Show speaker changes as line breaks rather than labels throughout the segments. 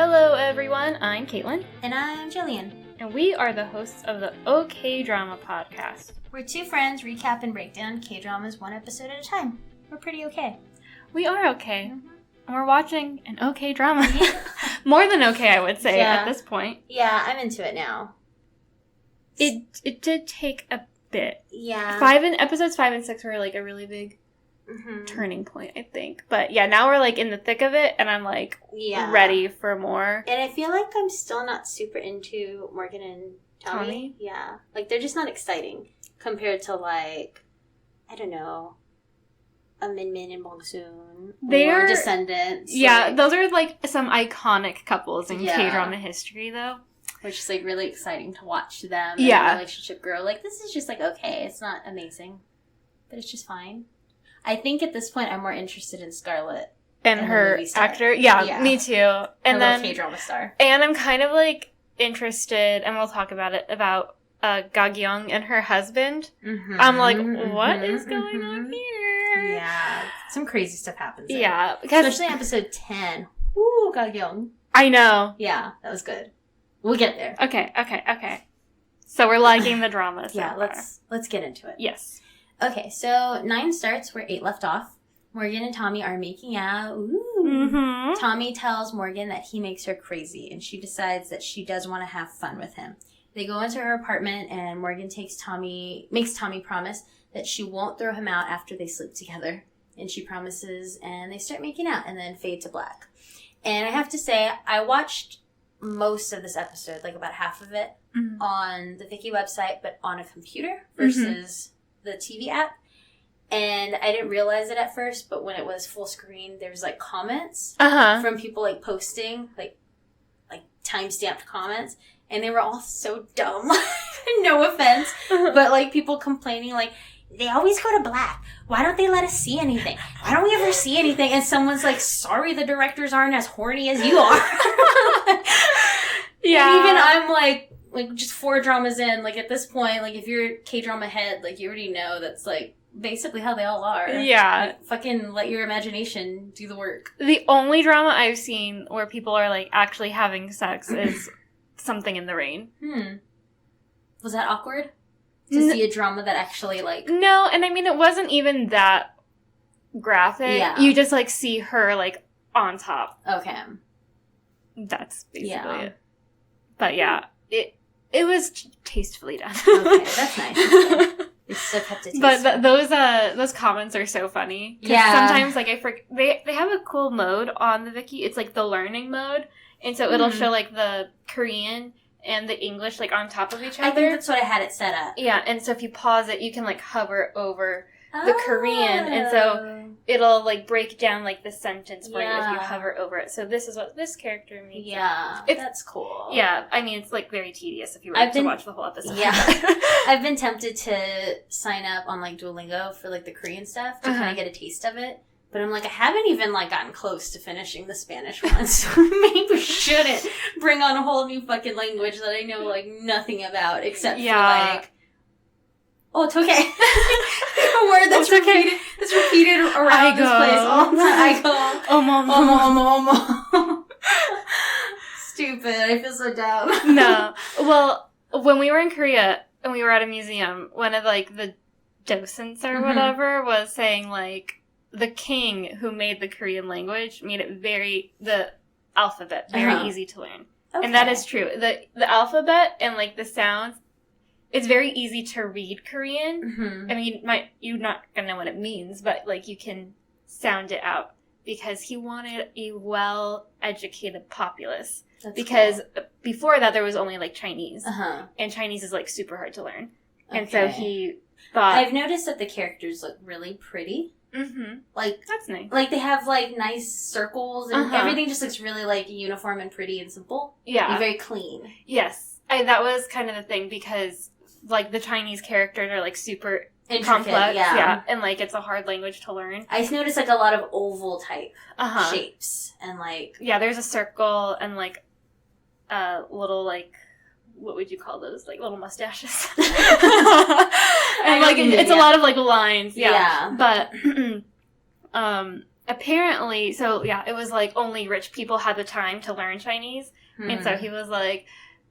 Hello everyone, I'm Caitlin.
And I'm Jillian.
And we are the hosts of the OK Drama podcast.
We're two friends recap and break down K-dramas one episode at a time. We're pretty okay.
We are okay. Mm-hmm. And we're watching an OK drama. More than okay, I would say, at this point.
Yeah, I'm into it now.
It did take a bit.
Yeah.
Episodes 5 and 6 were like a really big turning point, I think. But yeah, now we're like in the thick of it, and I'm like ready for more.
And I feel like I'm still not super into Morgan and Tommy. Yeah. Like, they're just not exciting compared to, like, I don't know, a Min Min and Bong Soon. Or Descendants.
Yeah,
like,
those are like some iconic couples in K-drama history, though.
Which is like really exciting to watch them and
the
relationship grow. Like, this is just like okay. It's not amazing, but it's just fine. I think at this point I'm more interested in Scarlett
and her actor. Yeah, me too. And then
K-drama star.
And I'm kind of like interested, and we'll talk about it, about Ga-gyung and her husband. I'm like, what is going on here?
Yeah, some crazy stuff happens there.
Yeah,
especially episode 10. Ooh, Ga-gyung.
I know.
Yeah, that was good. We'll get there.
Okay. So we're liking the drama.
Yeah, let's get into it.
Yes.
Okay, so 9 starts where 8 left off. Morgan and Tommy are making out. Ooh. Tommy tells Morgan that he makes her crazy, and she decides that she does want to have fun with him. They go into her apartment, and Morgan makes Tommy promise that she won't throw him out after they sleep together. And she promises, and they start making out, and then fade to black. And I have to say, I watched most of this episode, like about half of it, on the Viki website, but on a computer versus the TV app. And I didn't realize it at first, but when it was full screen, there was like comments from people like posting, like time-stamped comments, and they were all so dumb. No offense, but like people complaining like, they always go to black. Why don't they let us see anything? Why don't we ever see anything? And someone's like, sorry, the directors aren't as horny as you are.
Yeah.
And even I'm like just 4 dramas in, like at this point, like if you're a K-drama head, like you already know that's like basically how they all are.
Yeah.
Like, fucking let your imagination do the work.
The only drama I've seen where people are like actually having sex is Something in the Rain.
Was that awkward? To see a drama that actually like...
No, and I mean, it wasn't even that graphic. Yeah. You just like see her like on top.
Okay.
That's basically it. But yeah, it was tastefully done.
Okay, that's nice. Okay. They still kept it tasteful.
But those comments are so funny. Yeah. Sometimes like they have a cool mode on the Viki. It's like the learning mode, and so it'll show like the Korean and the English like on top of each other.
I think that's what I had it set up.
Yeah, and so if you pause it, you can like hover over the Korean, and so it'll like break down like the sentence for you if you hover over it. So this is what this character means.
Yeah, that's cool.
Yeah, I mean it's like very tedious if you were to watch the whole episode.
Yeah, I've been tempted to sign up on like Duolingo for like the Korean stuff to kind of get a taste of it. But I'm like, I haven't even, like, gotten close to finishing the Spanish one, so maybe we shouldn't bring on a whole new fucking language that I know, like, nothing about, except for, like, oh, it's okay. A word that's repeated around this place all the time. I go, Stupid. I feel so dumb.
No. Well, when we were in Korea, and we were at a museum, one of, like, the docents or whatever was saying, like, the king who made the Korean language made it the alphabet very easy to learn. Okay. And that is true. The alphabet and like the sounds, it's very easy to read Korean. I mean, you're not gonna know what it means, but like you can sound it out because he wanted a well-educated populace.
That's
because before that there was only like Chinese, and Chinese is like super hard to learn, and so he thought.
I've noticed that the characters look really pretty. Like,
that's nice.
Like, they have, like, nice circles, and everything just looks really, like, uniform and pretty and simple.
Yeah.
Like, very clean.
Yes. That was kind of the thing, because, like, the Chinese characters are, like, super
intricate,
complex. Yeah. And, like, it's a hard language to learn.
I noticed, like, a lot of oval type shapes, and, like...
Yeah, there's a circle, and, like, little, like... What would you call those? Like, little mustaches. And, like, it's a lot of, like, lines. Yeah. But, apparently, so yeah, it was like only rich people had the time to learn Chinese. And so he was like,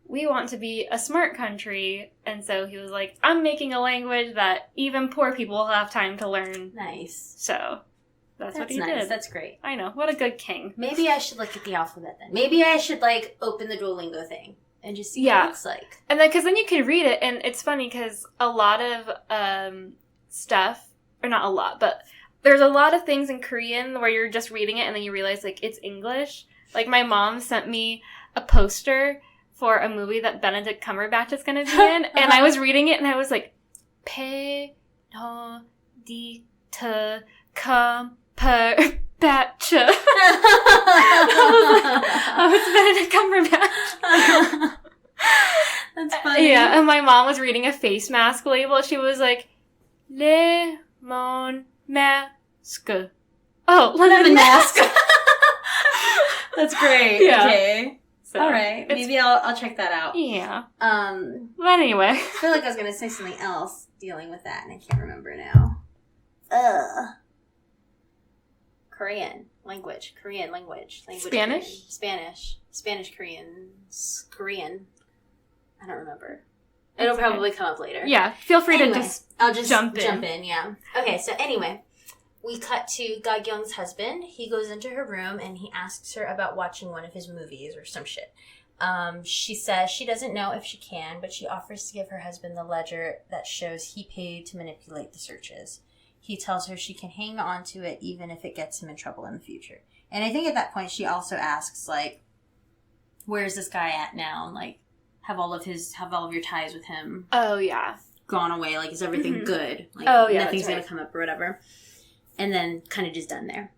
we want to be a smart country. And so he was like, I'm making a language that even poor people will have time to learn.
Nice.
So that's what he
nice.
did.
That's great.
I know. What a good king.
Maybe I should look at the alphabet then. Maybe I should, like, open the Duolingo thing and just see what it looks like.
And then, because then you can read it. And it's funny because a lot of stuff, or not a lot, but there's a lot of things in Korean where you're just reading it and then you realize, like, it's English. Like, my mom sent me a poster for a movie that Benedict Cumberbatch is going to be in, and I was reading it, and I was like, Pe no di te Cumberbatch. I was Benedict Cumberbatch.
That's funny.
Yeah, and my mom was reading a face mask label. She was like, lemon mask. Oh, lemon mask.
That's great. Yeah. Okay.
So,
all right. Maybe I'll check that out.
Yeah.
But
anyway.
I feel like I was going to say something else dealing with that, and I can't remember now. Korean language. Spanish, Korean. I don't remember. It'll probably come up later.
Yeah. Feel free to
I'll just
jump in.
Yeah. Okay, so anyway. We cut to Ga-kyung's husband. He goes into her room and he asks her about watching one of his movies or some shit. She says she doesn't know if she can, but she offers to give her husband the ledger that shows he paid to manipulate the searches. He tells her she can hang on to it even if it gets him in trouble in the future. And I think at that point she also asks, like, where's this guy at now? And, like, have all of your ties with him gone away? Like, is everything good? Like, nothing's going to come up or whatever. And then kind of just done there.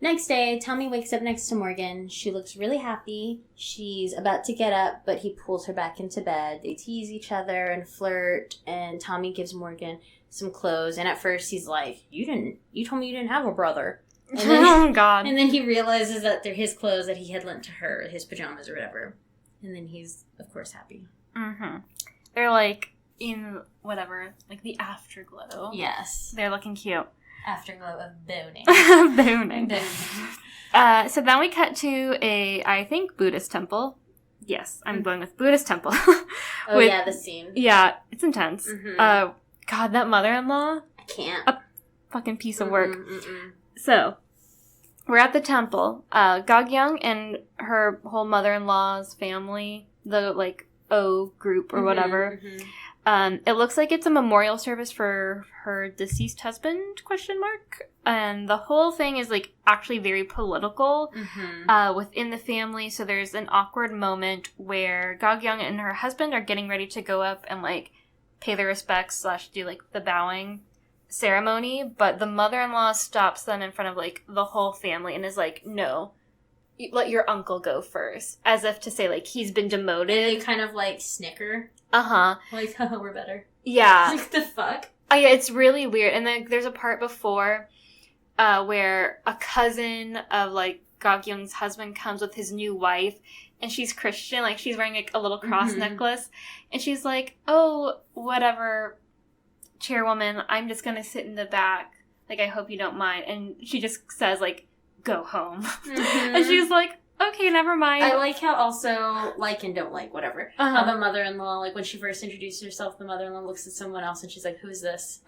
Next day, Tommy wakes up next to Morgan. She looks really happy. She's about to get up, but he pulls her back into bed. They tease each other and flirt, and Tommy gives Morgan some clothes. And at first, he's like, You told me you didn't have a brother. And then,
oh, God.
And then he realizes that they're his clothes that he had lent to her, his pajamas or whatever. And then he's, of course, happy.
Mm-hmm. They're, like, in whatever, like the afterglow.
Yes.
They're looking cute.
Afterglow of boning.
Boning. So then we cut to I think, Buddhist temple. Yes, I'm going with Buddhist temple.
The scene.
Yeah, it's intense.
Mm-hmm.
God, that mother-in-law.
I can't.
A fucking piece of work. So, we're at the temple. Ga-kyung and her whole mother-in-law's family, the, like, O group or whatever. It looks like it's a memorial service for her deceased husband, ? And the whole thing is, like, actually very political within the family. So there's an awkward moment where Ga-kyung and her husband are getting ready to go up and, like, pay their respects / do, like, the bowing ceremony. But the mother-in-law stops them in front of, like, the whole family and is like, no, let your uncle go first. As if to say, like, he's been demoted.
And they kind of, like, snicker. Like, oh, we're better.
Yeah.
Like, the fuck?
Oh, yeah, it's really weird. And then there's a part before where a cousin of, like, Ga-kyung's husband comes with his new wife, and she's Christian. Like, she's wearing, like, a little cross necklace. And she's like, oh, whatever, chairwoman, I'm just gonna sit in the back. Like, I hope you don't mind. And she just says, like, go home. And she's like, okay, never mind.
I like how also, like and don't like, whatever. How the mother-in-law, like, when she first introduces herself, the mother-in-law looks at someone else and she's like, who's this?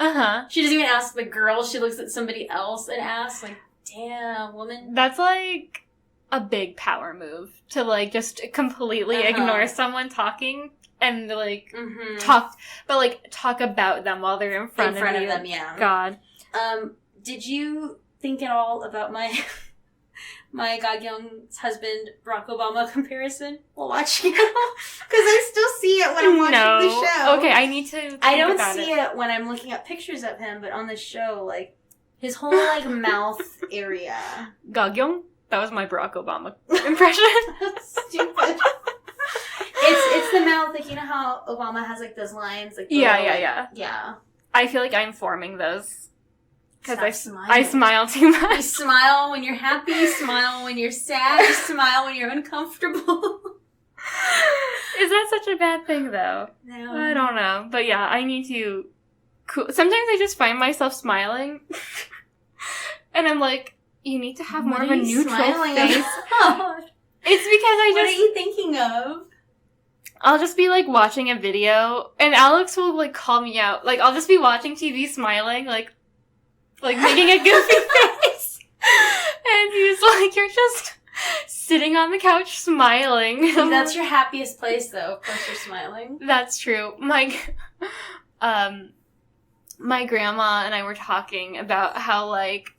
She doesn't even ask the girl. She looks at somebody else and asks, like, damn, woman.
That's, like, a big power move. To, like, just completely ignore someone talking and, like, talk about them while they're in front of
them, yeah.
God.
Did you think at all about my Ga-kyung's husband, Barack Obama comparison while watching it? Because I still see it when I'm watching the show.
Okay, I need to
I don't see it when I'm looking at pictures of him, but on the show, like, his whole, like, mouth area.
Ga-kyung? That was my Barack Obama impression.
Stupid. It's the mouth, like, you know how Obama has, like, those lines? Like,
Yeah. I feel like I'm forming those. Because I smile too much.
You smile when you're happy, you smile when you're sad, you smile when you're uncomfortable.
Is that such a bad thing, though?
No.
I don't know. But yeah, I need to... Sometimes I just find myself smiling. And I'm like, you need to have more of a neutral
smiling
face.
about?
It's because
What are you thinking of?
I'll just be, like, watching a video, and Alex will, like, call me out. Like, I'll just be watching TV smiling, like making a goofy face. And he's like, you're just sitting on the couch smiling.
That's your happiest place, though. Of course you're smiling.
That's true. My grandma and I were talking about how, like,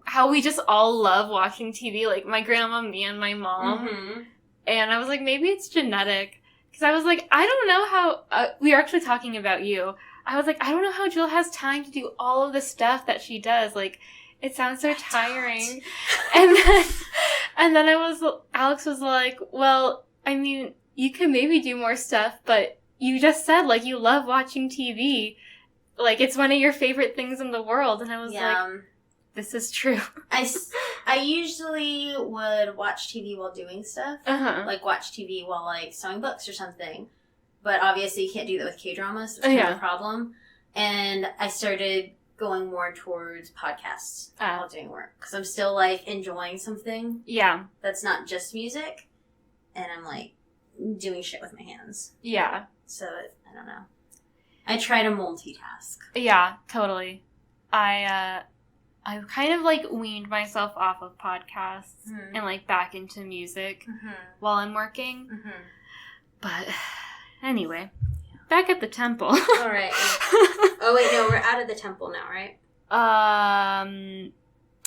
how we just all love watching TV. Like, my grandma, me, and my mom.
Mm-hmm.
And I was like, maybe it's genetic. Because I was like, I don't know how... we were actually talking about you. I was like, I don't know how Jill has time to do all of the stuff that she does. Like, it sounds so tiring. And then Alex was like, well, I mean, you could maybe do more stuff, but you just said, like, you love watching TV. Like, it's one of your favorite things in the world. And I was like, this is true.
I usually would watch TV while doing stuff.
Uh-huh.
Like, watch TV while, like, sewing books or something. But obviously you can't do that with K-dramas. It's kind of a problem. And I started going more towards podcasts while doing work. Because I'm still, like, enjoying something.
Yeah.
That's not just music. And I'm, like, doing shit with my hands.
Yeah.
So, I don't know. I try to multitask.
Yeah, totally. I've kind of, like, weaned myself off of podcasts and, like, back into music while I'm working. Mm-hmm. But, anyway, back at the temple.
All right. Oh, wait, no, we're out of the temple now, right?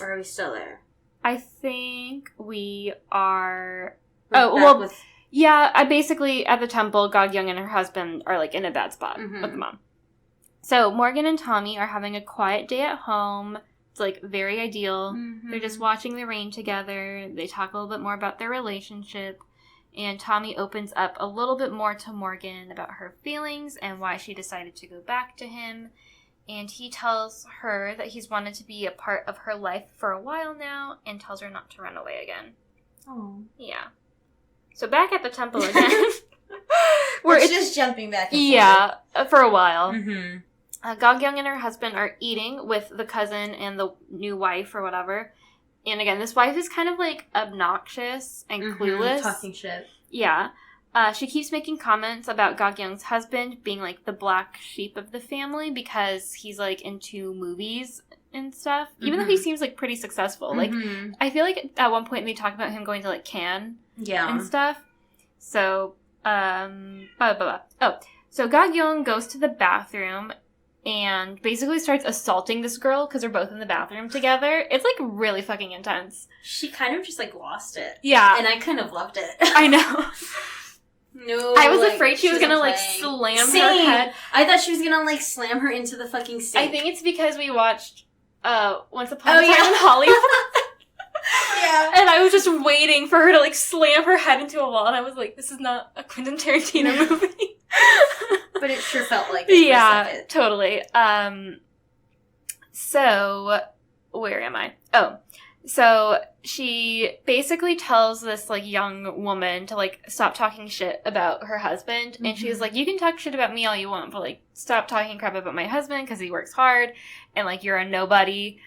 Or are we still there?
I think we are...
We're
yeah, I basically, at the temple, Gog-young and her husband are, like, in a bad spot with the mom. So, Morgan and Tommy are having a quiet day at home. It's, like, very ideal. Mm-hmm. They're just watching the rain together. They talk a little bit more about their relationship. And Tommy opens up a little bit more to Morgan about her feelings and why she decided to go back to him. And he tells her that he's wanted to be a part of her life for a while now and tells her not to run away again.
Oh.
Yeah. So back at the temple again.
We're just jumping back and forth.
Yeah, for a while.
Mm-hmm.
Gog-young and her husband are eating with the cousin and the new wife or whatever. And again, this wife is kind of, like, obnoxious and clueless.
Talking shit.
Yeah. She keeps making comments about Gog-young's husband being, like, the black sheep of the family because he's, like, into movies and stuff. Even though he seems, like, pretty successful. Like, I feel like at one point they talk about him going to, like, Cannes and stuff. So, so Gog-young goes to the bathroom and basically starts assaulting this girl because they're both in the bathroom together. It's, like, really fucking intense.
She kind of just, like, lost it.
Yeah.
And I kind of loved it.
I know.
No,
I was afraid she was gonna, like, slam her head.
I thought she was gonna, like, slam her into the fucking sink.
I think it's because we watched Once Upon a Time in Hollywood.
Yeah.
And I was just waiting for her to, like, slam her head into a wall, and I was like, this is not a Quentin Tarantino movie.
But it sure felt like it.
Yeah, totally. So, where am I? Oh, so she basically tells this, like, young woman to, like, stop talking shit about her husband, and she's like, you can talk shit about me all you want, but, like, stop talking crap about my husband, because he works hard, and, like, you're a nobody.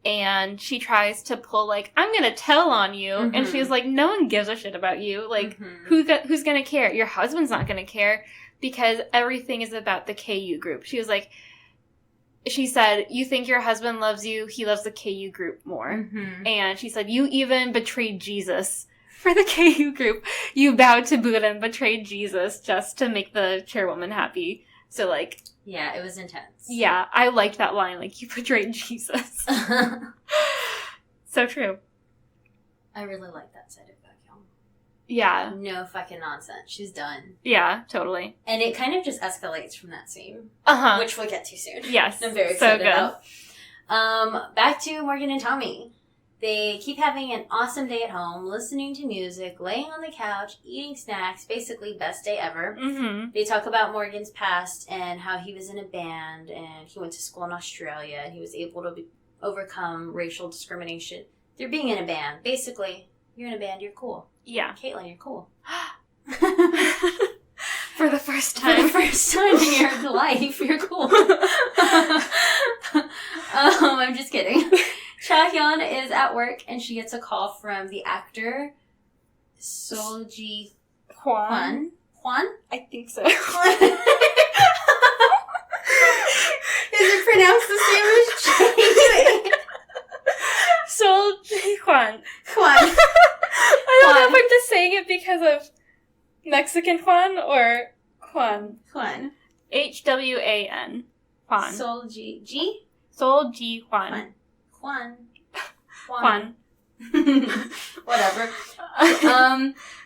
And she tries to pull, like, I'm gonna tell on you. And she's like, no one gives a shit about you. Like, who's gonna care? Your husband's not gonna care because everything is about the KU group. She was like, she said, you think your husband loves you, he loves the KU group more. And she said, you even betrayed Jesus for the KU group. You bowed to Buddha and betrayed Jesus just to make the chairwoman happy. So, like...
Yeah, it was intense.
Yeah, I liked that line, like, you betrayed Jesus. So true.
I really like that side of Gog-young.
Yeah.
No fucking nonsense. She's done.
Yeah, totally.
And it kind of just escalates from that scene. Which we'll get to soon.
Yes.
I'm very excited about. Back to Morgan and Tommy. They keep having an awesome day at home, listening to music, laying on the couch, eating snacks, basically best day ever. They talk about Morgan's past and how he was in a band and he went to school in Australia and he was able to overcome racial discrimination through being in a band. Basically, you're in a band, you're cool.
Yeah.
Caitlin, you're cool.
For the first time.
For the first time in your life, you're cool. I'm just kidding. Chuck Gagyeon is at work, and she gets a call from the actor Solji Hwan. Hwan?
I think so.
Is it pronounced the same as Jay?
Solji Hwan.
Hwan.
I don't know if I'm just saying it because of Mexican Juan or Juan.
Hwan.
Hwan. Juan.
Solji. G?
Solji Hwan.
Hwan.
Juan.
Whatever.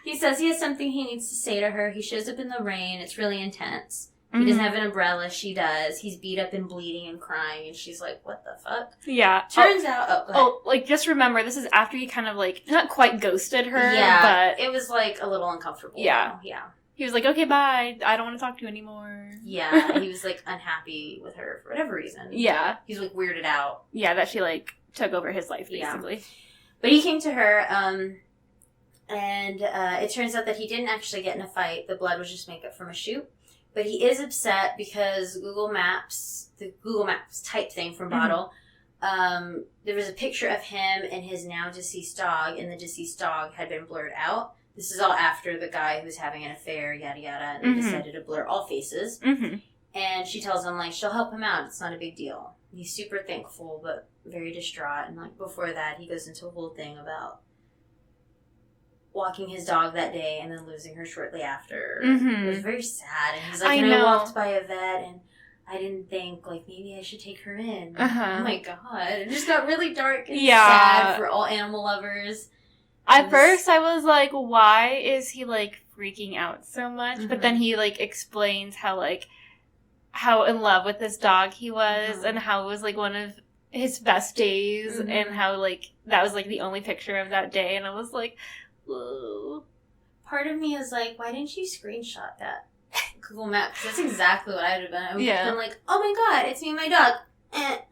He says he has something he needs to say to her. He shows up in the rain. It's really intense. He doesn't have an umbrella. She does. He's beat up and bleeding and crying. And she's like, what the fuck?
Yeah.
Turns out...
like, just remember, this is after he kind of, like, not quite ghosted her,
yeah,
but...
it was, like, a little uncomfortable.
Yeah.
Though. Yeah.
He was like, okay, bye. I don't want to talk to you anymore.
Yeah. He was, like, unhappy with her for whatever reason.
Yeah.
He's, like, weirded out.
Yeah, that she, like, took over his life, basically.
Yeah. But he came to her, and it turns out that he didn't actually get in a fight. The blood was just makeup from a shoot. But he is upset because the Google Maps type thing from Bottle, there was a picture of him and his now deceased dog, and the deceased dog had been blurred out. This is all after the guy who was having an affair, yada yada, and they decided to blur all faces. Mm-hmm. And she tells him, like, she'll help him out. It's not a big deal. He's super thankful, but very distraught. And, like, before that, he goes into a whole thing about walking his dog that day and then losing her shortly after. Mm-hmm. It was very sad. And he's like, I walked by a vet and I didn't think, like, maybe I should take her in. Oh my god. It just got really dark and sad for all animal lovers.
At first, I was like, why is he, like, freaking out so much? Mm-hmm. But then he, like, explains how in love with this dog he was and how it was, like, one of his best days and how, like, that was, like, the only picture of that day. And I was like, whoa.
Part of me is like, why didn't you screenshot that Google Maps? That's exactly what I would have been. I would have been like, oh my god, it's me and my dog.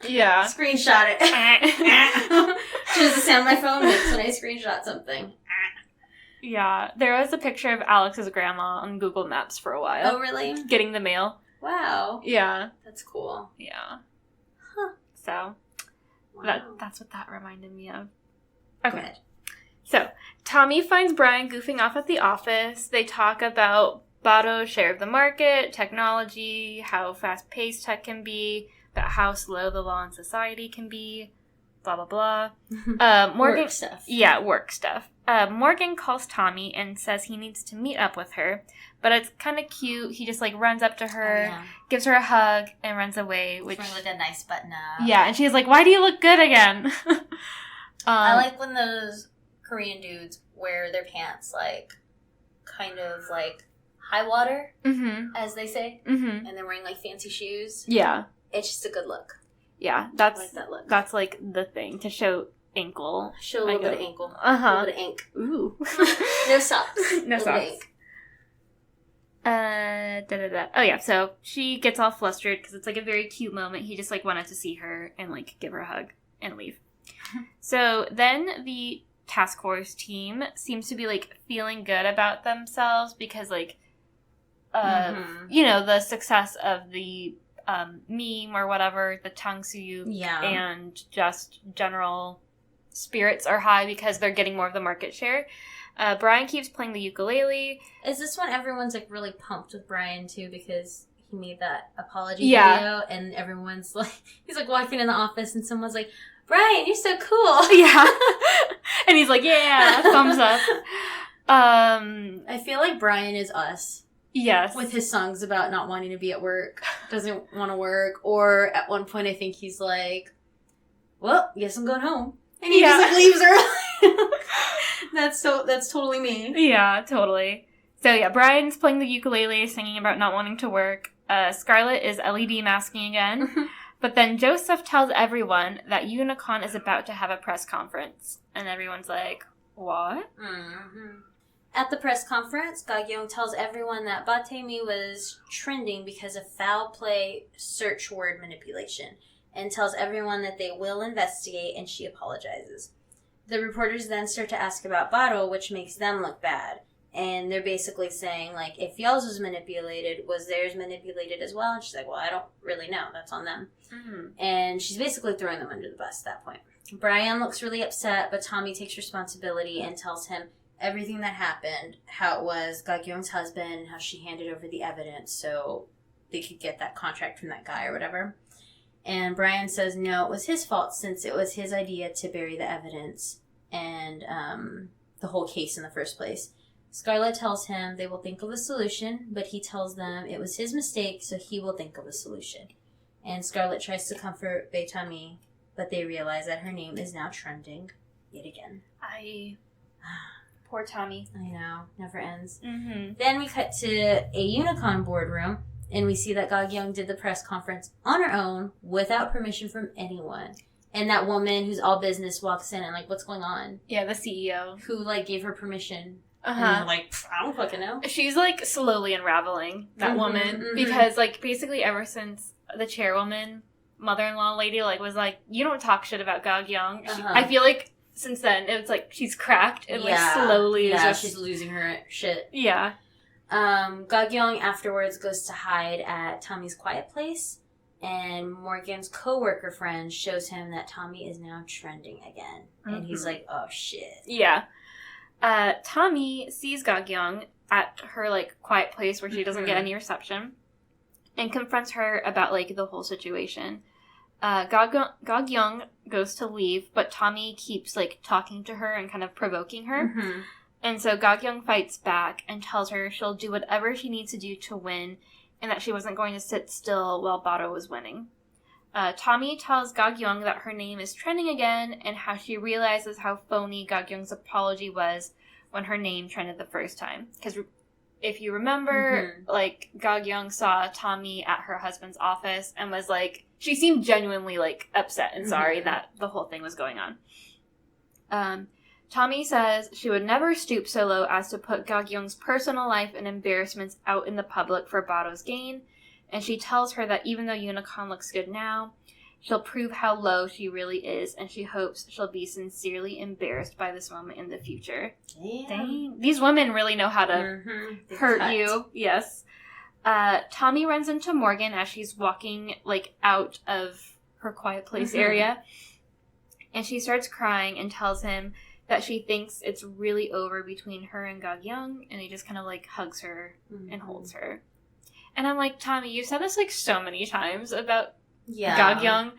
Yeah. Screenshot it. Which is the sound my phone makes when I screenshot something.
Yeah. There was a picture of Alex's grandma on Google Maps for a while.
Oh, really?
Getting the mail.
Wow.
Yeah.
That's cool.
Yeah.
Huh.
So, that's what that reminded me of. Okay.
Good.
So, Tommy finds Brian goofing off at the office. They talk about Bado's share of the market, technology, how fast-paced tech can be, about how slow the law and society can be, blah, blah, blah. Morgan,
work stuff.
Yeah, work stuff. Morgan calls Tommy and says he needs to meet up with her, but it's kind of cute. He just, like, runs up to her, gives her a hug, and runs away. Which
wearing, like, a nice button-up.
Yeah, and she's like, why do you look good again?
I like when those Korean dudes wear their pants, like, kind of, like, high water, as they say, and they're wearing, like, fancy shoes.
Yeah.
It's just a good look.
Yeah, that's
I like that look.
That's, like, the thing, to show ankle.
Show a little bit of ankle.
Uh-huh.
A little bit of ink.
Ooh.
No socks.
No socks. Oh, yeah, so she gets all flustered because it's, like, a very cute moment. He just, like, wanted to see her and, like, give her a hug and leave. So then the task force team seems to be, like, feeling good about themselves because, like, you know, the success of the meme or whatever, the Tangsuyu, and just general spirits are high because they're getting more of the market share. Brian keeps playing the ukulele.
Is this when everyone's, like, really pumped with Brian, too, because he made that apology video, and everyone's, like, he's, like, walking in the office, and someone's like, Brian, you're so cool.
Yeah. And he's like, yeah, thumbs up.
I feel like Brian is us.
Yes.
With his songs about not wanting to be at work, doesn't want to work, or at one point I think he's like, well, guess I'm going home. And he just, like, leaves early. That's totally me.
Yeah, totally. So, yeah, Brian's playing the ukulele, singing about not wanting to work. Scarlett is LED masking again. But then Joseph tells everyone that Unicon is about to have a press conference. And everyone's like, what?
Mm-hmm. At the press conference, Gagyeong tells everyone that Batemi was trending because of foul play search word manipulation, and tells everyone that they will investigate, and she apologizes. The reporters then start to ask about Bado, which makes them look bad. And they're basically saying, like, if y'all's was manipulated, was theirs manipulated as well? And she's like, well, I don't really know. That's on them. Mm-hmm. And she's basically throwing them under the bus at that point. Brian looks really upset, but Tommy takes responsibility and tells him everything that happened, how it was Ga-kyung's husband, how she handed over the evidence so they could get that contract from that guy or whatever. And Brian says no, it was his fault since it was his idea to bury the evidence and the whole case in the first place. Scarlett tells him they will think of a solution, but he tells them it was his mistake, so he will think of a solution. And Scarlett tries to comfort Bae-Tami, but they realize that her name is now trending yet again.
Poor Tommy.
I know, never ends.
Mm-hmm.
Then we cut to a Unicon boardroom, and we see that Ga-kyung did the press conference on her own without permission from anyone. And that woman who's all business walks in and like, what's going on?
Yeah, the CEO.
Who like gave her permission.
Uh-huh.
And they're like, I don't fucking know.
She's like slowly unraveling, that woman. Because like basically ever since the chairwoman, mother-in-law lady like was like, you don't talk shit about Ga-kyung. I feel like since then it's like she's cracked and like slowly
she's losing her shit.
Yeah.
Ga-kyung afterwards goes to hide at Tommy's quiet place, and Morgan's co-worker friend shows him that Tommy is now trending again. And he's like, oh shit.
Yeah. Tommy sees Ga-kyung at her like quiet place where she doesn't get any reception and confronts her about like the whole situation. Ga-kyung goes to leave, but Tommy keeps like talking to her and kind of provoking her. And so Ga-kyung fights back and tells her she'll do whatever she needs to do to win and that she wasn't going to sit still while Bado was winning. Tommy tells Ga-kyung that her name is trending again and how she realizes how phony Ga-kyung's apology was when her name trended the first time. Because if you remember, like, Ga-kyung saw Tommy at her husband's office and was like, she seemed genuinely like upset and sorry that the whole thing was going on. Tommy says she would never stoop so low as to put Ga-kyung's personal life and embarrassments out in the public for Bado's gain, and she tells her that even though Unicon looks good now, she'll prove how low she really is, and she hopes she'll be sincerely embarrassed by this moment in the future. Dang. These women really know how to hurt you. Yes. Tommy runs into Morgan as she's walking, like, out of her quiet place area, and she starts crying and tells him that she thinks it's really over between her and Ga-kyung, and he just kind of, like, hugs her and holds her. And I'm like, Tommy, you said this, like, so many times about Ga-kyung.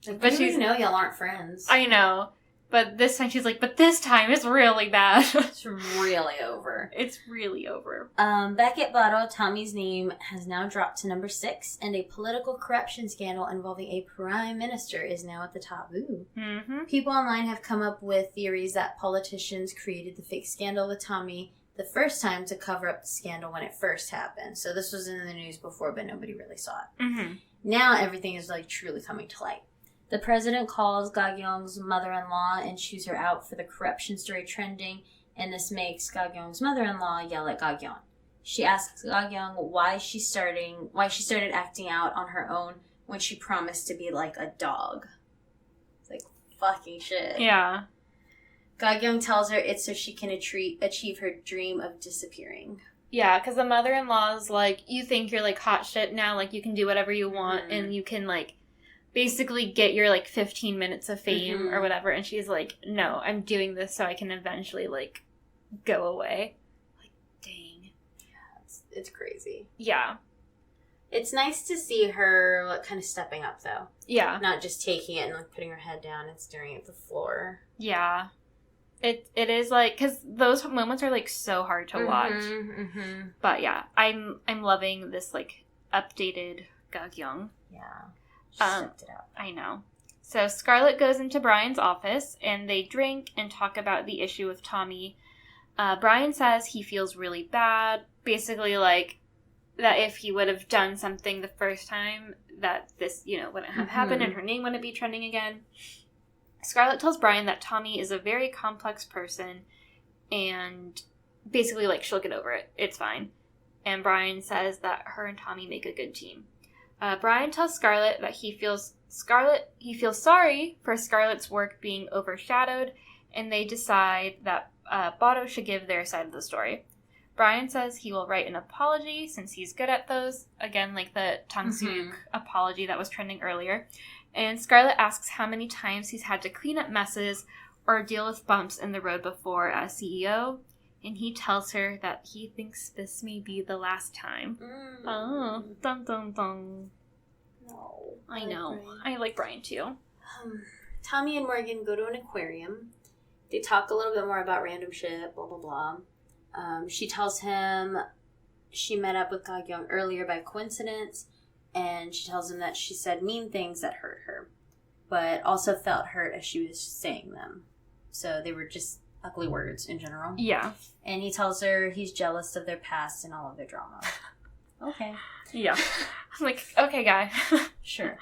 Like, but you know y'all aren't friends.
I know. But this time she's like, but this time it's really bad.
It's really over.
It's really over.
Back at Bado, Tommy's name has now dropped to number 6, and a political corruption scandal involving a prime minister is now at the top. Ooh. People online have come up with theories that politicians created the fake scandal with Tommy the first time to cover up the scandal when it first happened. So this was in the news before, but nobody really saw it. Now everything is like truly coming to light. The president calls Ga-kyung's mother-in-law and chews her out for the corruption story trending, and this makes Ga-kyung's mother-in-law yell at Ga-kyung. She asks Ga-kyung why she started acting out on her own when she promised to be like a dog. It's like fucking shit.
Yeah.
Ga-kyung tells her it's so she can achieve her dream of disappearing.
Yeah, because the mother-in-law's like, you think you're like hot shit now, like you can do whatever you want and you can like basically get your like 15 minutes of fame or whatever, and she's like, no, I'm doing this so I can eventually like go away. Like, dang.
Yeah, it's crazy.
Yeah.
It's nice to see her like kind of stepping up though.
Yeah.
Not just taking it and like putting her head down and staring at the floor.
Yeah. It is like, because those moments are like so hard to watch. But yeah, I'm loving this like updated Ga-kyung.
Yeah. Stepped it up.
I know. So Scarlett goes into Brian's office and they drink and talk about the issue with Tommy. Brian says he feels really bad. Basically, like, that if he would have done something the first time, that this, you know, wouldn't have happened and her name wouldn't be trending again. Scarlett tells Brian that Tommy is a very complex person and basically, like, she'll get over it. It's fine. And Brian says that her and Tommy make a good team. Brian tells Scarlett that he feels sorry for Scarlett's work being overshadowed, and they decide that Bado should give their side of the story. Brian says he will write an apology since he's good at those, again, like the Tangsuk apology that was trending earlier, And Scarlett asks how many times he's had to clean up messes or deal with bumps in the road before as CEO. And he tells her that he thinks this may be the last time. Oh, dun dun dun.
No.
I know. I like Brian too.
Tommy and Morgan go to an aquarium. They talk a little bit more about random shit, blah, blah, blah. She tells him she met up with God Young earlier by coincidence, and she tells him that she said mean things that hurt her, but also felt hurt as she was saying them. So they were just ugly words in general.
Yeah.
And he tells her he's jealous of their past and all of their drama. Okay.
Yeah. I'm like, okay, guy.
Sure.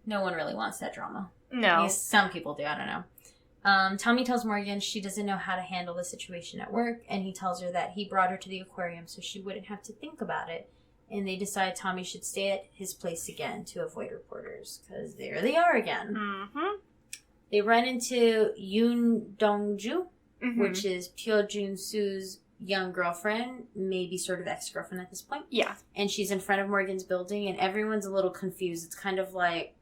No one really wants that drama.
No.
I guess some people do, I don't know. Tommy tells Morgan she doesn't know how to handle the situation at work, and he tells her that he brought her to the aquarium so she wouldn't have to think about it. And they decide Tommy should stay at his place again to avoid reporters, because there they are again.
Mm-hmm.
They run into Yoon Dong-ju,
Mm-hmm.
which is Pyo Jun-soo's young girlfriend, maybe sort of ex-girlfriend at this point.
Yeah.
And she's in front of Morgan's building, and everyone's a little confused. It's kind of like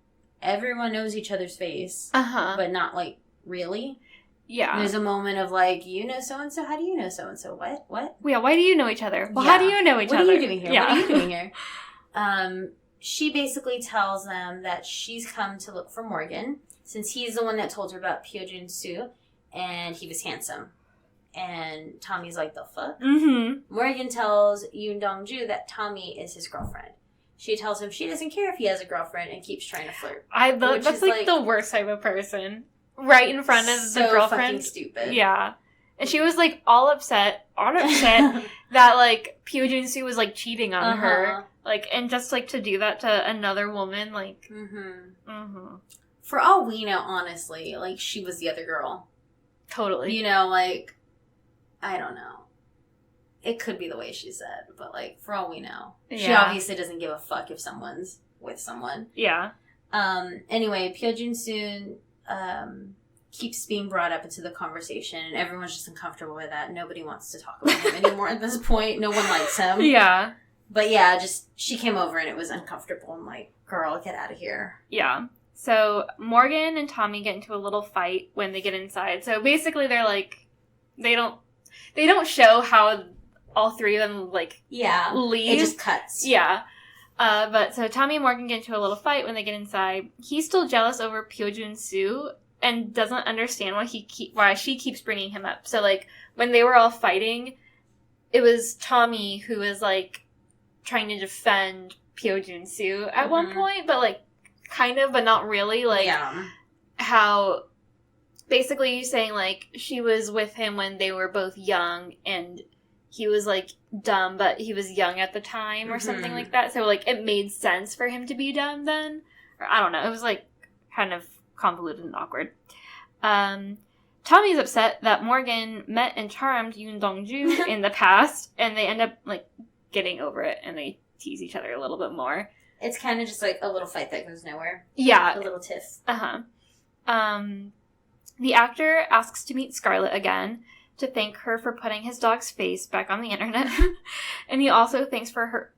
everyone knows each other's face, but not, like, really.
Yeah.
There's a moment of, like, you know so-and-so? How do you know so-and-so? What?
Yeah, why do you know each other? Well,
Yeah.
how do you know each other?
What are you doing here?
Yeah.
What are you doing here? She basically tells them that she's come to look for Morgan, since he's the one that told her about Pyo Jun-soo, and he was handsome. And Tommy's like, the fuck?
Mm-hmm.
Morgan tells Yoon Dong-ju that Tommy is his girlfriend. She tells him she doesn't care if he has a girlfriend and keeps trying to flirt.
That's like the worst type of person. Right in front of the girlfriend.
Fucking stupid.
Yeah. And she was like all upset that like Pyo Jun-soo was like cheating on her. Like, and just like to do that to another woman, like.
For all we know, honestly, like she was the other girl.
Totally.
You know, like, I don't know. It could be the way she said, but like for all we know, she obviously doesn't give a fuck if someone's with someone.
Yeah.
Anyway, Pyo Jun-soo keeps being brought up into the conversation, and everyone's just uncomfortable with that. Nobody wants to talk about him anymore at this point. No one likes him.
Yeah.
But yeah, just she came over and it was uncomfortable. I'm like, girl, get out of here.
Yeah. So Morgan and Tommy get into a little fight when they get inside. So basically they're like, they don't show how all three of them like leave.
It just cuts.
Yeah. But so Tommy and Morgan get into a little fight when they get inside. He's still jealous over Pyo Jun-soo and doesn't understand why she keeps bringing him up. So like when they were all fighting, it was Tommy who was like trying to defend Pyo Jun-soo at one point, but like kind of, but not really. Like how basically he's saying like she was with him when they were both young and he was like dumb, but he was young at the time or something like that. So like it made sense for him to be dumb then. Or I don't know. It was like kind of convoluted and awkward. Tommy's upset that Morgan met and charmed Yoon Dong-ju in the past, and they end up like getting over it and they tease each other a little bit more.
It's kind of just like a little fight that goes nowhere.
Yeah.
A little tiff.
The actor asks to meet Scarlett again to thank her for putting his dog's face back on the internet. And he also thanks her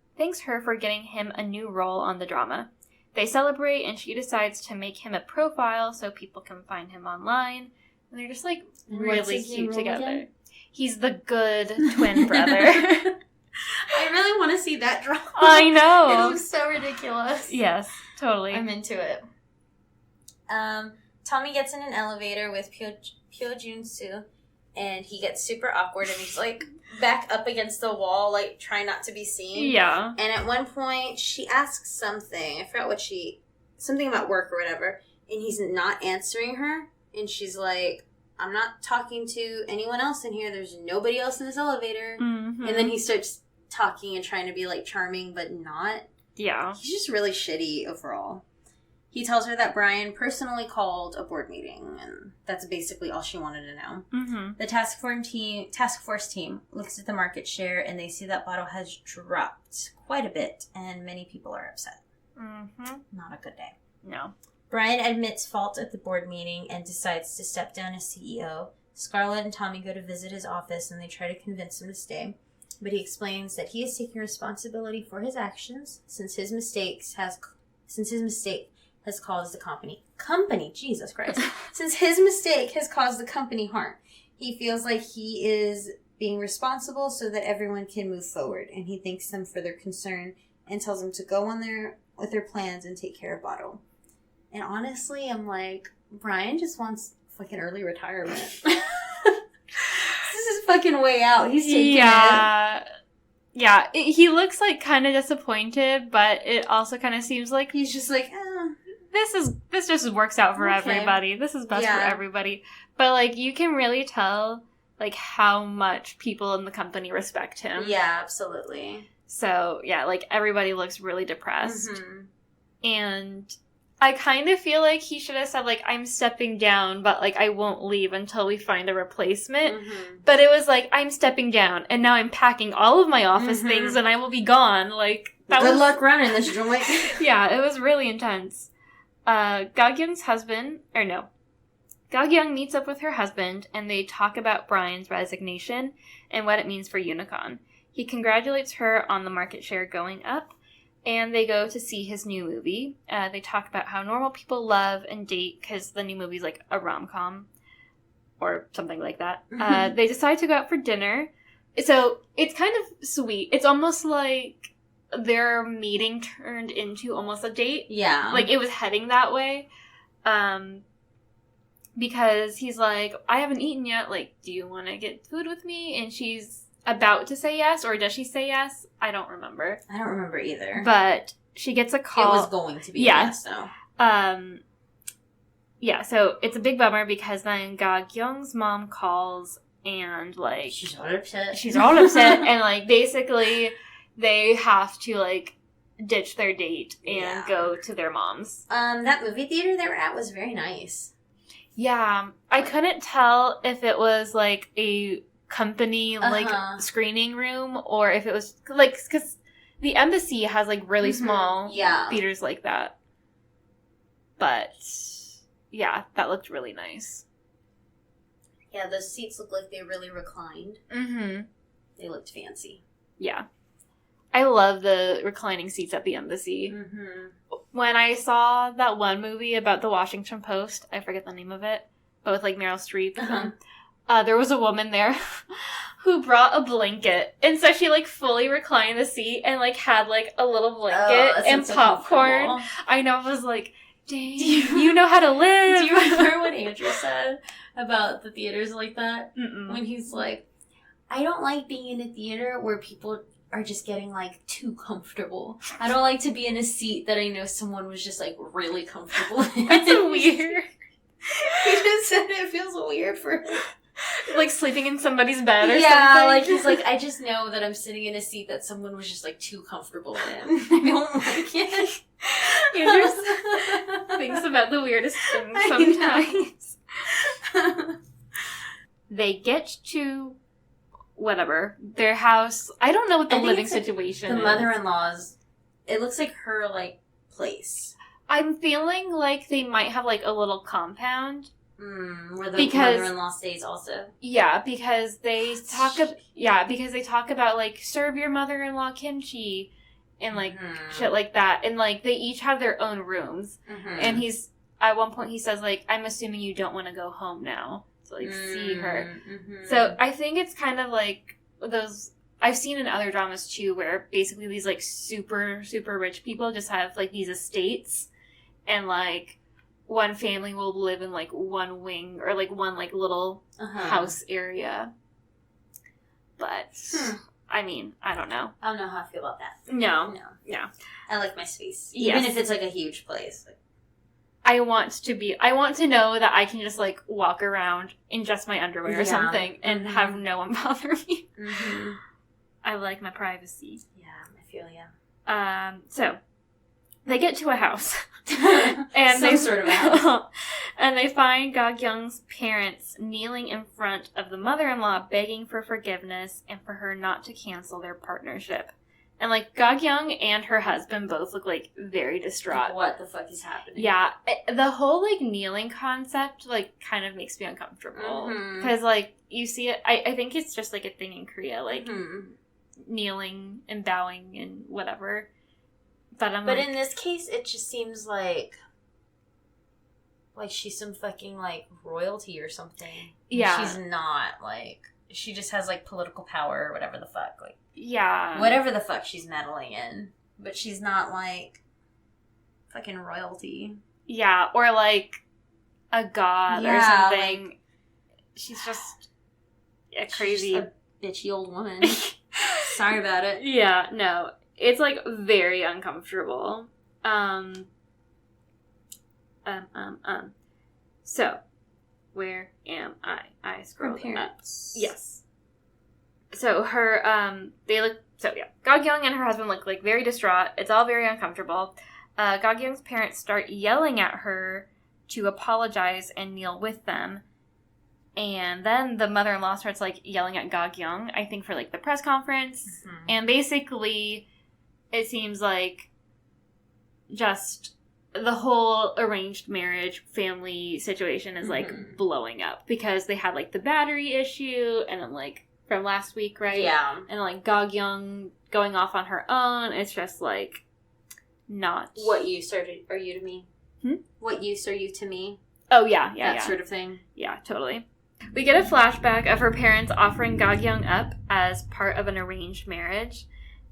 for getting him a new role on the drama. They celebrate, and she decides to make him a profile so people can find him online. And they're just like really cute together. Again? He's the good twin brother.
I really want to see that drama.
I know.
It looks so ridiculous.
Yes, totally.
I'm into it. Tommy gets in an elevator with Pyo Jun-soo, and he gets super awkward, and he's like back up against the wall, like trying not to be seen.
Yeah.
And at one point, she asks something. I forgot something about work or whatever, and he's not answering her, and she's like, I'm not talking to anyone else in here. There's nobody else in this elevator. And then he starts talking and trying to be like charming, but not.
Yeah.
He's just really shitty overall. He tells her that Brian personally called a board meeting, and that's basically all she wanted to know. The task force team looks at the market share, and they see that bottle has dropped quite a bit, and many people are upset. Not a good day.
No.
Brian admits fault at the board meeting and decides to step down as CEO. Scarlett and Tommy go to visit his office, and they try to convince him to stay. But he explains that he is taking responsibility for his actions since his mistake has caused the company, Jesus Christ, since his mistake has caused the company harm. He feels like he is being responsible so that everyone can move forward, and he thanks them for their concern and tells them to go on with their plans and take care of Bottle. And honestly, I'm like, Brian just wants fucking early retirement. This is his fucking way out. He's taking it.
Yeah, he looks like kind of disappointed, but it also kind of seems like
he's just like,
this just works out for everybody. This is best for everybody. But, like, you can really tell, like, how much people in the company respect him.
Yeah, absolutely.
So, yeah, like, everybody looks really depressed. Mm-hmm. And I kind of feel like he should have said, like, I'm stepping down, but, like, I won't leave until we find a replacement. Mm-hmm. But it was like, I'm stepping down, and now I'm packing all of my office things, and I will be gone. Like,
Good luck running this joint.
Yeah, it was really intense. Ga-kyung's husband, Ga-kyung meets up with her husband, and they talk about Brian's resignation and what it means for Unicon. He congratulates her on the market share going up, and they go to see his new movie. They talk about how normal people love and date, because the new movie's like a rom-com, or something like that. They decide to go out for dinner. So, it's kind of sweet. It's almost like their meeting turned into almost a date.
Yeah.
Like, it was heading that way. Because he's like, I haven't eaten yet. Like, do you want to get food with me? And she's about to say yes. Or does she say yes? I don't remember.
I don't remember either.
But she gets a call.
It was going to be yes, though.
Yeah, so it's a big bummer because then Ga-kyung's mom calls and, like...
She's all upset.
And, like, basically... They have to, like, ditch their date and go to their mom's.
That movie theater they were at was very nice.
Yeah. I couldn't tell if it was, like, a company, like, screening room or if it was, like, because the embassy has, like, really small theaters like that. But, yeah, that looked really nice.
Yeah, those seats looked like they really reclined. Mm-hmm. They looked fancy.
Yeah. I love the reclining seats at the embassy. Mm-hmm. When I saw that one movie about the Washington Post, I forget the name of it, but with, like, Meryl Streep, there was a woman there who brought a blanket. And so she, like, fully reclined the seat and, like, had, like, a little blanket and popcorn. I know, I was like, dang, you know how to live.
Do you remember what Andrew said about the theaters like that? Mm-mm. When he's like, I don't like being in a theater where people are just getting, like, too comfortable. I don't like to be in a seat that I know someone was just, like, really comfortable in.
That's weird.
He just said it feels weird for him.
Like, sleeping in somebody's bed or something?
Yeah, like, he's like, I just know that I'm sitting in a seat that someone was just, like, too comfortable in. I don't like it.
He just thinks about the weirdest things sometimes. They get to... whatever, their house. I don't know what the living situation is.
The mother-in-law's, it looks like her, like, place.
I'm feeling like they might have, like, a little compound.
Where the mother-in-law stays also.
Yeah, because they talk about, like, serve your mother-in-law kimchi and, like, shit like that. And, like, they each have their own rooms. And at one point he says, like, I'm assuming you don't want to go home now. Like, see her. So I think it's kind of like those I've seen in other dramas too where basically these like super super rich people just have like these estates and like one family will live in like one wing or like one like little house area. But I mean, I don't know.
I don't know how I feel about that.
No.
I like my space. Even if it's like a huge place. Like,
I want to know that I can just, like, walk around in just my underwear or something and have no one bother me. Mm-hmm. I like my privacy.
Yeah, I feel ya.
So, they get to a house.
and Some sort of a house.
And they find Ga-kyung's parents kneeling in front of the mother-in-law begging for forgiveness and for her not to cancel their partnership. And, like, Ga-kyung and her husband both look, like, very distraught.
Like, what the fuck is happening?
Yeah. The whole, like, kneeling concept, like, kind of makes me uncomfortable. Because, like, you see it... I think it's just, like, a thing in Korea. Like, kneeling and bowing and whatever. But
in this case, it just seems like like she's some fucking, like, royalty or something.
Yeah.
She's not, like, she just has, like, political power or whatever the fuck. Like,
yeah.
whatever the fuck she's meddling in. But she's not, like, fucking royalty.
Yeah, or, like, a god or something. Like, she's just a crazy...
She's a bitchy old woman. Sorry about it.
Yeah, no. It's, like, very uncomfortable. So, where am I? I scrolled up. Yes. So her, Gog Young and her husband look, like, very distraught. It's all very uncomfortable. Gog Young's parents start yelling at her to apologize and kneel with them. And then the mother-in-law starts, like, yelling at Gog Young, I think for, like, the press conference. Mm-hmm. And basically, it seems like just the whole arranged marriage family situation is, like, blowing up. Because they had, like, the battery issue, and then, like, from last week, right?
Yeah.
And, like, Gog Young going off on her own. It's just, like, not...
What use are you to me? What use are you to me?
Oh, yeah.
That sort of thing.
Yeah, totally. We get a flashback of her parents offering Gog Young up as part of an arranged marriage,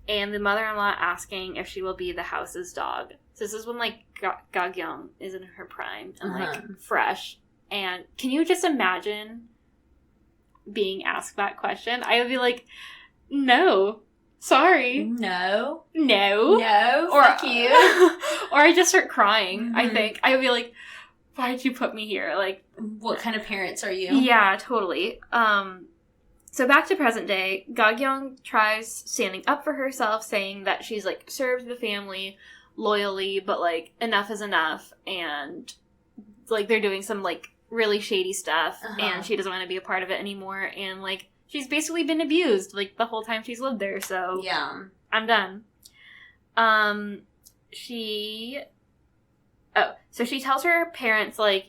and the mother-in-law asking if she will be the house's dog. So this is when, like, Gog Young is in her prime and, like, fresh. And can you just imagine being asked that question? I would be like, no, sorry.
No.
Or,
fuck you.
Or I just start crying, I think. I would be like, why did you put me here? Like,
what kind of parents are you?
Yeah, totally. So back to present day, Gog Young tries standing up for herself, saying that she's, like, served the family loyally, but, like, enough is enough, and, like, they're doing some, like, really shady stuff, and she doesn't want to be a part of it anymore, and, like, she's basically been abused, like, the whole time she's lived there, so...
Yeah.
I'm done. So she tells her parents, like,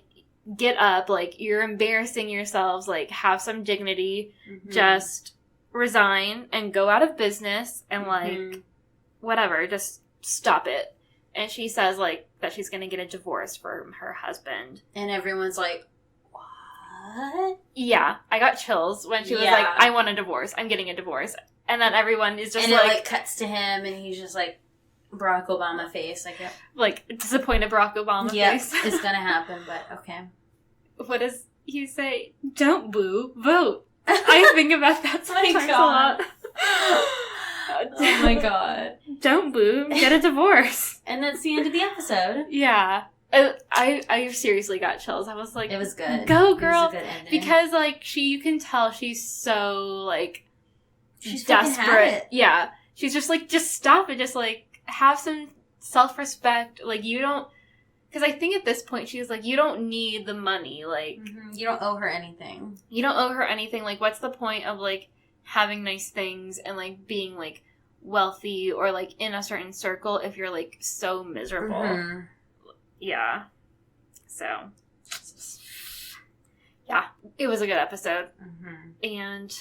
get up, like, you're embarrassing yourselves, like, have some dignity, just resign and go out of business, and, like, whatever, just stop it. And she says, like, that she's gonna get a divorce from her husband.
And everyone's like, what?
Yeah, I got chills when she was like, I want a divorce, I'm getting a divorce. And then everyone is just
and
like...
And it, like, cuts to him, and he's just like, Barack Obama face, like, yep.
Like, disappointed Barack Obama face.
It's gonna happen, but okay.
What does he say? Don't boo, vote. I think about that sometimes a lot.
Oh my god.
Don't boo, get a divorce.
And that's the end of the episode.
Yeah. I seriously got chills. I was like...
It was good.
Go, girl.
It was a good ending.
Because, like, you can tell she's so, like...
She's
desperate. Yeah. She's just like, just stop it. Just, like, have some self-respect. Like, you don't... Because I think at this point, she's like, you don't need the money. Like...
You don't owe her anything.
You don't owe her anything. Like, what's the point of, like, having nice things and, like, being, like, wealthy or, like, in a certain circle if you're, like, so miserable? Yeah. So... Yeah. It was a good episode. And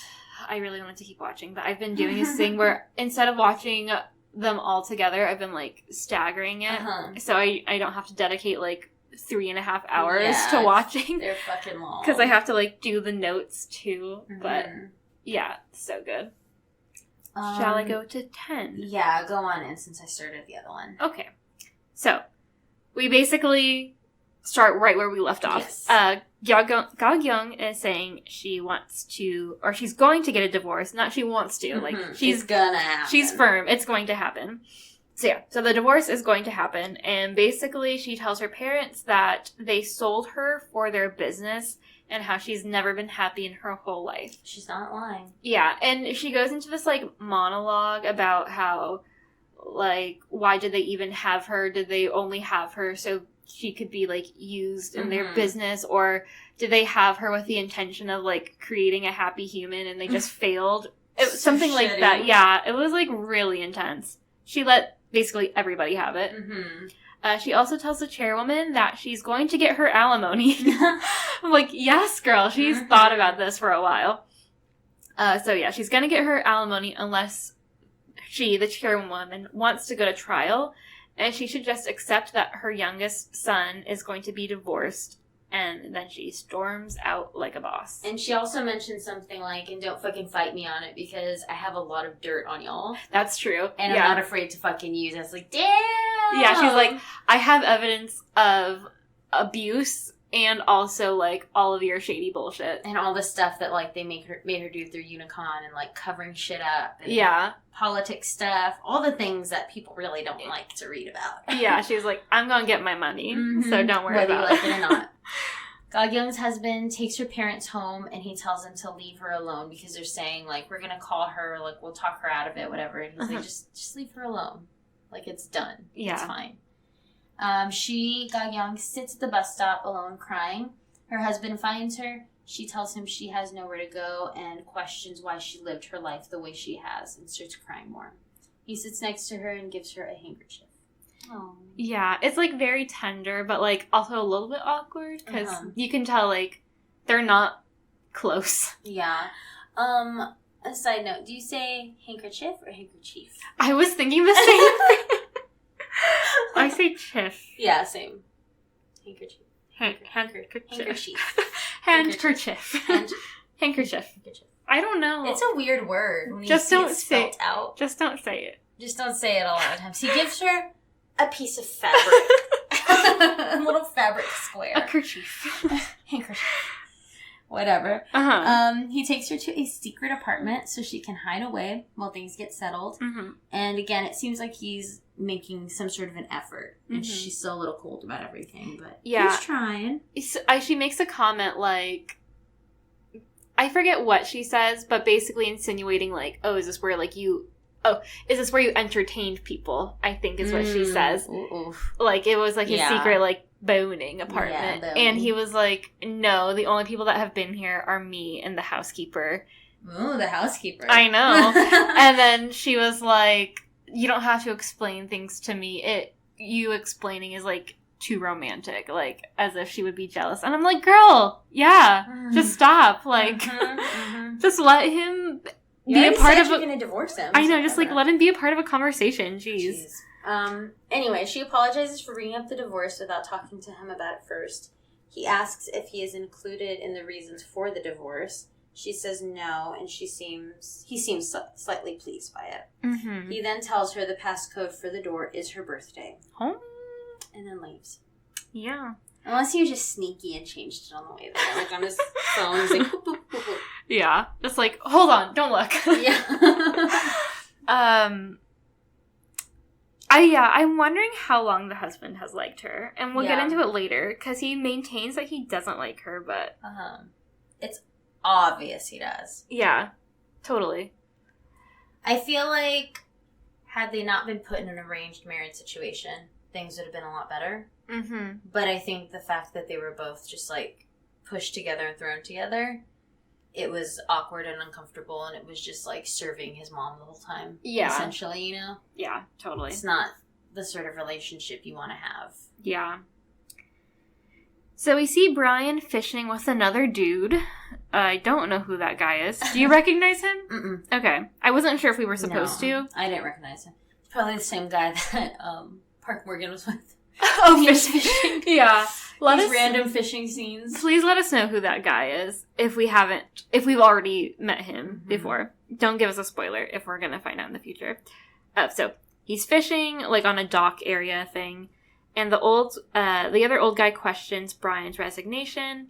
I really wanted to keep watching. But I've been doing this thing where instead of watching... them all together, I've been, like, staggering it. So I don't have to dedicate, like, 3.5 hours to watching.
They're fucking long.
Because I have to, like, do the notes, too. But, yeah, so good. Shall I go to 10?
Yeah, go on in since I started the other one.
Okay. So, we basically start right where we left off.
Yes.
Gog Young is saying she wants to, or she's going to get a divorce. Not she wants to. Like,
she's gonna happen.
She's firm. It's going to happen. So, yeah. So, the divorce is going to happen. And basically, she tells her parents that they sold her for their business and how she's never been happy in her whole life.
She's not lying.
Yeah. And she goes into this, like, monologue about how, like, why did they even have her? Did they only have her so she could be, like, used in their business, or did they have her with the intention of, like, creating a happy human and they just failed? It was something like that. Yeah, it was, like, really intense. She let basically everybody have it. She also tells the chairwoman that she's going to get her alimony. I'm like, yes, girl, she's thought about this for a while. So, yeah, she's going to get her alimony unless she, the chairwoman, wants to go to trial. And she should just accept that her youngest son is going to be divorced And then she storms out like a boss.
And she also mentioned something like, and don't fucking fight me on it because I have a lot of dirt on y'all.
That's true.
And I'm not afraid to fucking use it. I was like, damn!
Yeah, she's like, I have evidence of abuse and also, like, all of your shady bullshit.
And all the stuff that, like, they made her do through Unicon and, like, covering shit up. And politics stuff. All the things that people really don't like to read about.
Yeah, she's like, I'm gonna get my money, so don't worry about it.
Whether you like it or not. Ga-kyung's husband takes her parents home, and he tells them to leave her alone because they're saying, like, we're gonna call her, like, we'll talk her out of it, whatever. And he's like, just leave her alone. Like, it's done. Yeah. It's fine. Ga-kyung, sits at the bus stop alone crying. Her husband finds her. She tells him she has nowhere to go and questions why she lived her life the way she has and starts crying more. He sits next to her and gives her a handkerchief. Oh. Yeah, it's, like, very tender, but, like, also a little bit awkward because you can tell, like, they're not close. Yeah. A side note, do you say handkerchief or handkerchief? I was thinking the same.
I say chiff.
Yeah, same. Handkerchief.
Handkerchief. Handkerchief. I don't know.
It's a weird word. When
just don't say it out. Just don't say it.
Just don't say it a lot of times. He gives her a piece of fabric. A little fabric square.
A kerchief.
Handkerchief. Whatever. He takes her to a secret apartment so she can hide away while things get settled. And again, it seems like he's making some sort of an effort. And she's still a little cold about everything, but he's trying.
She makes a comment like, I forget what she says, but basically insinuating like, is this where you entertained people? I think is what she says. Ooh. Like, it was like his secret, like, boning apartment. Yeah, and he was like, no, the only people that have been here are me and the housekeeper.
Ooh, the housekeeper.
I know. And then she was like, you don't have to explain things to me. You explaining is, like, too romantic. Like, as if she would be jealous. And I'm like, girl, just stop. Like, just let him be a part of
you're going to divorce him.
I know, just, like, let him be a part of a conversation. Jeez.
Anyway, she apologizes for bringing up the divorce without talking to him about it first. He asks if he is included in the reasons for the divorce. She says no, and he seems slightly pleased by it. He then tells her the passcode for the door is her birthday. And then leaves.
Yeah.
Unless he was just sneaky and changed it on the way there. Like, on his phone, he's like, boop, boop, boop, boop.
Yeah. Just like, hold on, don't look. I'm wondering how long the husband has liked her. And we'll get into it later, because he maintains that he doesn't like her, but...
It's obvious he does.
Yeah, totally.
I feel like, had they not been put in an arranged marriage situation, things would have been a lot better. But I think the fact that they were both just, like, pushed together and thrown together, it was awkward and uncomfortable, and it was just, like, serving his mom the whole time. Yeah. Essentially, you know?
Yeah, totally.
It's not the sort of relationship you want to have.
Yeah. So we see Brian fishing with another dude. I don't know who that guy is. Do you recognize him?
Mm-mm.
Okay. I wasn't sure if we were supposed to.
I didn't recognize him. It's probably the same guy that Park Morgan was with.
Oh, fishing. Yeah.
These random fishing scenes.
Please let us know who that guy is if we've already met him before. Don't give us a spoiler if we're going to find out in the future. So he's fishing, like, on a dock area thing. And the other old guy questions Brian's resignation,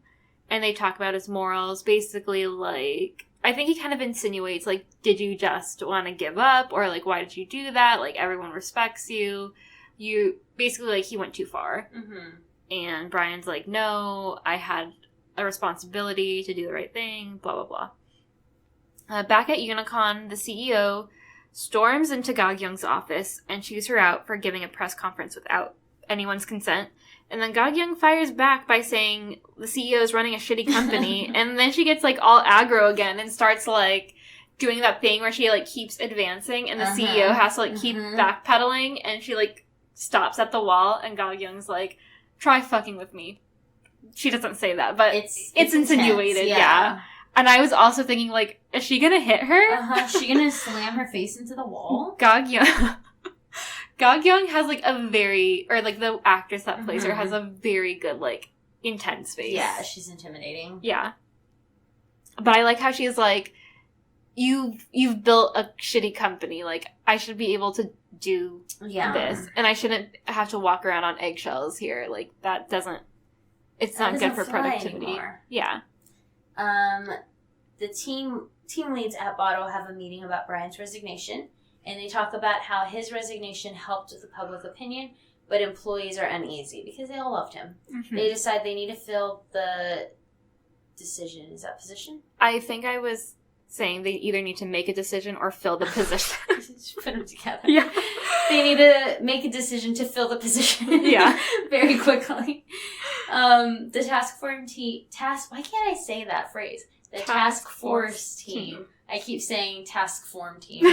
and they talk about his morals. Basically, like, I think he kind of insinuates, like, did you just want to give up? Or, like, why did you do that? Like, everyone respects you. Basically, like, he went too far. And Brian's like, no, I had a responsibility to do the right thing, blah, blah, blah. Back at Unicon, the CEO storms into Ga-kyung's office and chews her out for giving a press conference without anyone's consent. And then Ga-kyung fires back by saying the CEO is running a shitty company. And then she gets, like, all aggro again and starts, like, doing that thing where she, like, keeps advancing and the CEO has to, like, keep backpedaling, and she, like, stops at the wall, and Ga-kyung's like, try fucking with me. She doesn't say that, but it's insinuated, yeah. And I was also thinking, like, is she gonna hit her?
Is she gonna slam her face into the wall?
Ga-kyung has, like, the actress that plays her has a very good, like, intense face.
Yeah, she's intimidating.
Yeah. But I like how she's like, you've built a shitty company. Like, I should be able to do this. And I shouldn't have to walk around on eggshells here. Like, that doesn't... It's not good for productivity. Anymore. Yeah.
The team leads at Bottle have a meeting about Brian's resignation. And they talk about how his resignation helped with the public opinion, but employees are uneasy because they all loved him. Mm-hmm. They decide they need to fill the decision. Is that position?
I think I was saying they either need to make a decision or fill the position.
Just put them together.
Yeah.
They need to make a decision to fill the position.
Yeah.
Very quickly. The task force team... Why can't I say that phrase? The task force team. I keep saying task form team.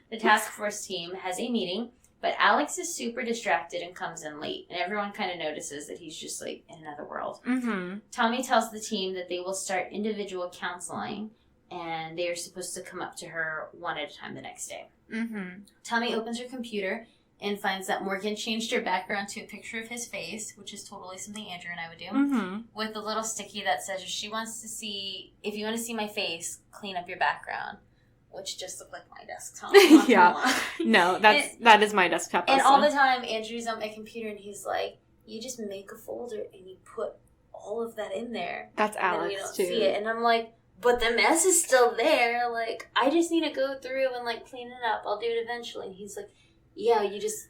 The task force team has a meeting, but Alex is super distracted and comes in late. And everyone kind of notices that he's just, like, in another world. Mm-hmm. Tommy tells the team that they will start individual counseling, and they are supposed to come up to her one at a time the next day. Mm-hmm. Tommy opens her computer and finds that Morgan changed her background to a picture of his face, which is totally something Andrew and I would do, with a little sticky that says, if you want to see my face, clean up your background, which just looked like my desktop.
Yeah. No, that is my desktop.
And all the time, Andrew's on my computer and he's like, you just make a folder and you put all of that in there.
That's Alex,
and we don't
too.
See it. And I'm like, but the mess is still there. Like, I just need to go through and, like, clean it up. I'll do it eventually. And he's like, yeah, you just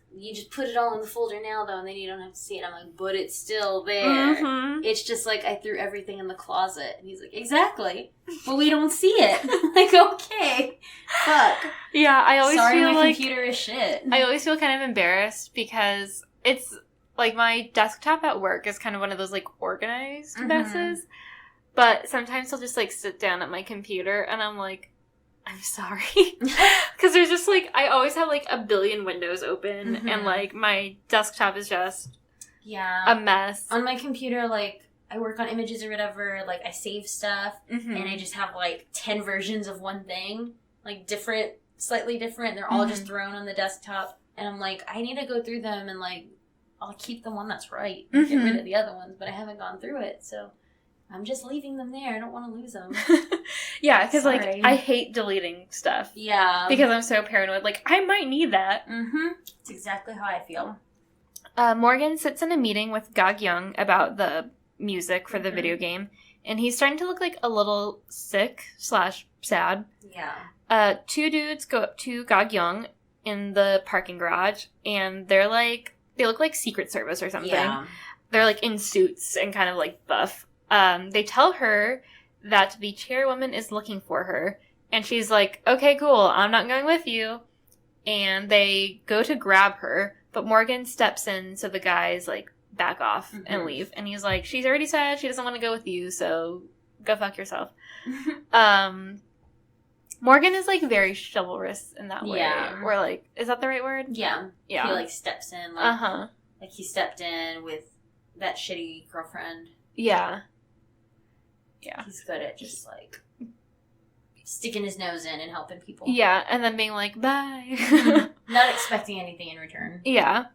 put it all in the folder now, though, and then you don't have to see it. I'm like, but it's still there. Mm-hmm. It's just like I threw everything in the closet. And he's like, exactly. But we don't see it. I'm like, okay. Fuck.
Yeah, I always
Sorry,
feel
my
like...
computer is shit.
I always feel kind of embarrassed because it's, like, my desktop at work is kind of one of those, like, organized messes. But sometimes I'll just, like, sit down at my computer and I'm like, I'm sorry. Because there's just, like, I always have, like, a billion windows open and, like, my desktop is just a mess.
On my computer, like, I work on images or whatever, like, I save stuff and I just have, like, 10 versions of one thing, like, different, slightly different, and they're all just thrown on the desktop. And I'm like, I need to go through them and, like, I'll keep the one that's right and get rid of the other ones, but I haven't gone through it, so... I'm just leaving them there. I don't want to lose them.
Yeah, because, like, I hate deleting stuff.
Yeah.
Because I'm so paranoid. Like, I might need that.
Mm-hmm. It's exactly how I feel.
Morgan sits in a meeting with Gog Young about the music for the video game, and he's starting to look, like, a little sick/sad.
Yeah.
2 dudes go up to Gog Young in the parking garage, and they're, like, they look like Secret Service or something. Yeah. They're, like, in suits and kind of, like, buff. They tell her that the chairwoman is looking for her, and she's like, okay, cool, I'm not going with you. And they go to grab her, but Morgan steps in, so the guys, like, back off and leave. And he's like, she's already said she doesn't want to go with you, so go fuck yourself. Morgan is, like, very chivalrous in that way. Yeah. Or, like, is that the right word?
Yeah. Yeah. He, like, steps in, like, like he stepped in with that shitty girlfriend.
Yeah. Yeah.
He's good at just, like, sticking his nose in and helping people.
Yeah, and then being like, bye.
Not expecting anything in return.
Yeah.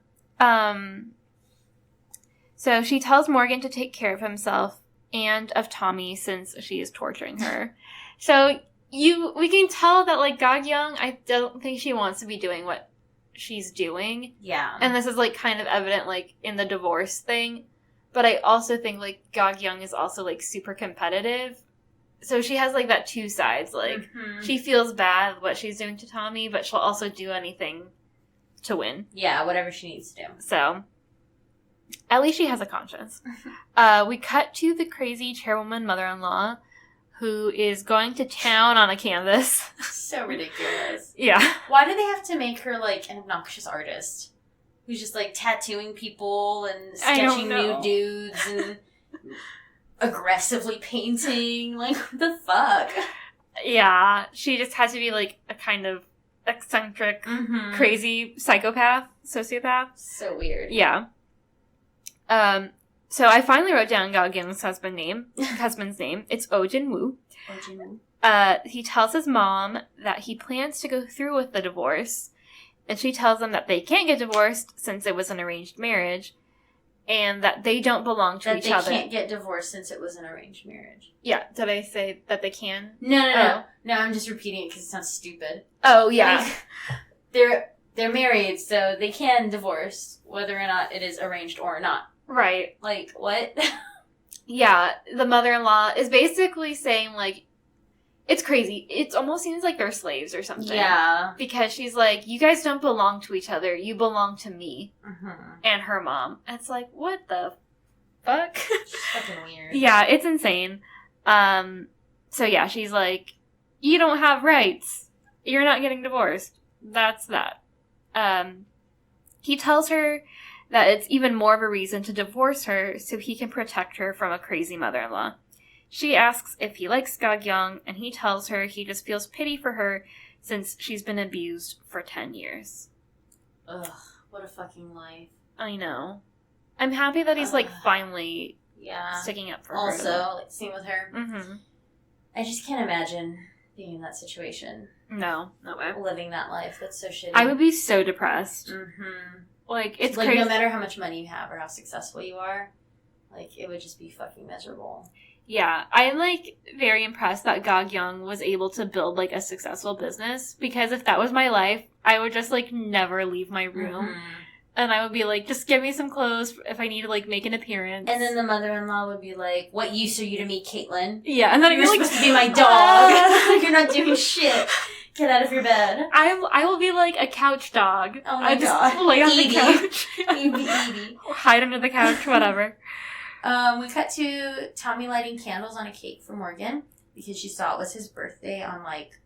So she tells Morgan to take care of himself and of Tommy since she is torturing her. So we can tell that, like, Gog Young, I don't think she wants to be doing what she's doing.
Yeah.
And this is, like, kind of evident, like, in the divorce thing. But I also think, like, Gog Young is also, like, super competitive. So she has, like, that 2 sides. Like, she feels bad what she's doing to Tommy, but she'll also do anything to win.
Yeah, whatever she needs to do.
So, at least she has a conscience. We cut to the crazy chairwoman mother-in-law who is going to town on a canvas.
So ridiculous.
Yeah.
Why do they have to make her, like, an obnoxious artist? Who's just, like, tattooing people and sketching new dudes and aggressively painting. Like, what the fuck?
Yeah. She just had to be, like, a kind of eccentric, crazy psychopath, sociopath.
So weird.
Yeah. So I finally wrote down Gog Young's husband's name. It's Oh Jin-woo.
Oh Jin-woo.
He tells his mom that he plans to go through with the divorce. And she tells them that they can't get divorced since it was an arranged marriage. and that they don't belong to each other.
That they can't get divorced since it was an arranged marriage.
Yeah, did I say that they can?
No. No, I'm just repeating it because it sounds stupid.
Oh, yeah.
Like, they're married, so they can divorce, whether or not it is arranged or not.
Right.
Like, what?
Yeah, the mother-in-law is basically saying, like, it's crazy. It almost seems like they're slaves or something.
Yeah.
Because she's like, you guys don't belong to each other. You belong to me
Mm-hmm.
and her mom. And it's like, what the fuck?
It's fucking weird.
Yeah, it's insane. So yeah, she's like, you don't have rights. You're not getting divorced. That's that. He tells her that it's even more of a reason to divorce her so he can protect her from a crazy mother-in-law. She asks if he likes Ga-kyung, and he tells her he just feels pity for her since she's been abused for 10 years.
Ugh, what a fucking life.
I know. I'm happy that he's, like, finally sticking up for her.
Also, like, same with her.
Mm-hmm.
I just can't imagine being in that situation.
No way.
Living that life. That's so shitty.
I would be so depressed.
Mm-hmm.
Like, it's
like,
crazy.
no matter how much money you have or how successful you are, like, it would just be fucking miserable.
Yeah, I'm, like, very impressed that Ga-kyung was able to build, like, a successful business, because if that was my life, I would just, like, never leave my room, and I would be like, just give me some clothes if I need to, like, make an appearance.
And then the mother-in-law would be like, what use are you to me, Caitlin?
Yeah, and then
You're
I'd be like,
supposed to be my dog. You're not doing shit. Get out of your bed.
I will be like a couch dog.
Oh my
I
god.
just lay on
Edie.
the couch.
Edie.
Hide under the couch, whatever.
We cut to Tommy lighting candles on a cake for Morgan because she saw it was his birthday on, like,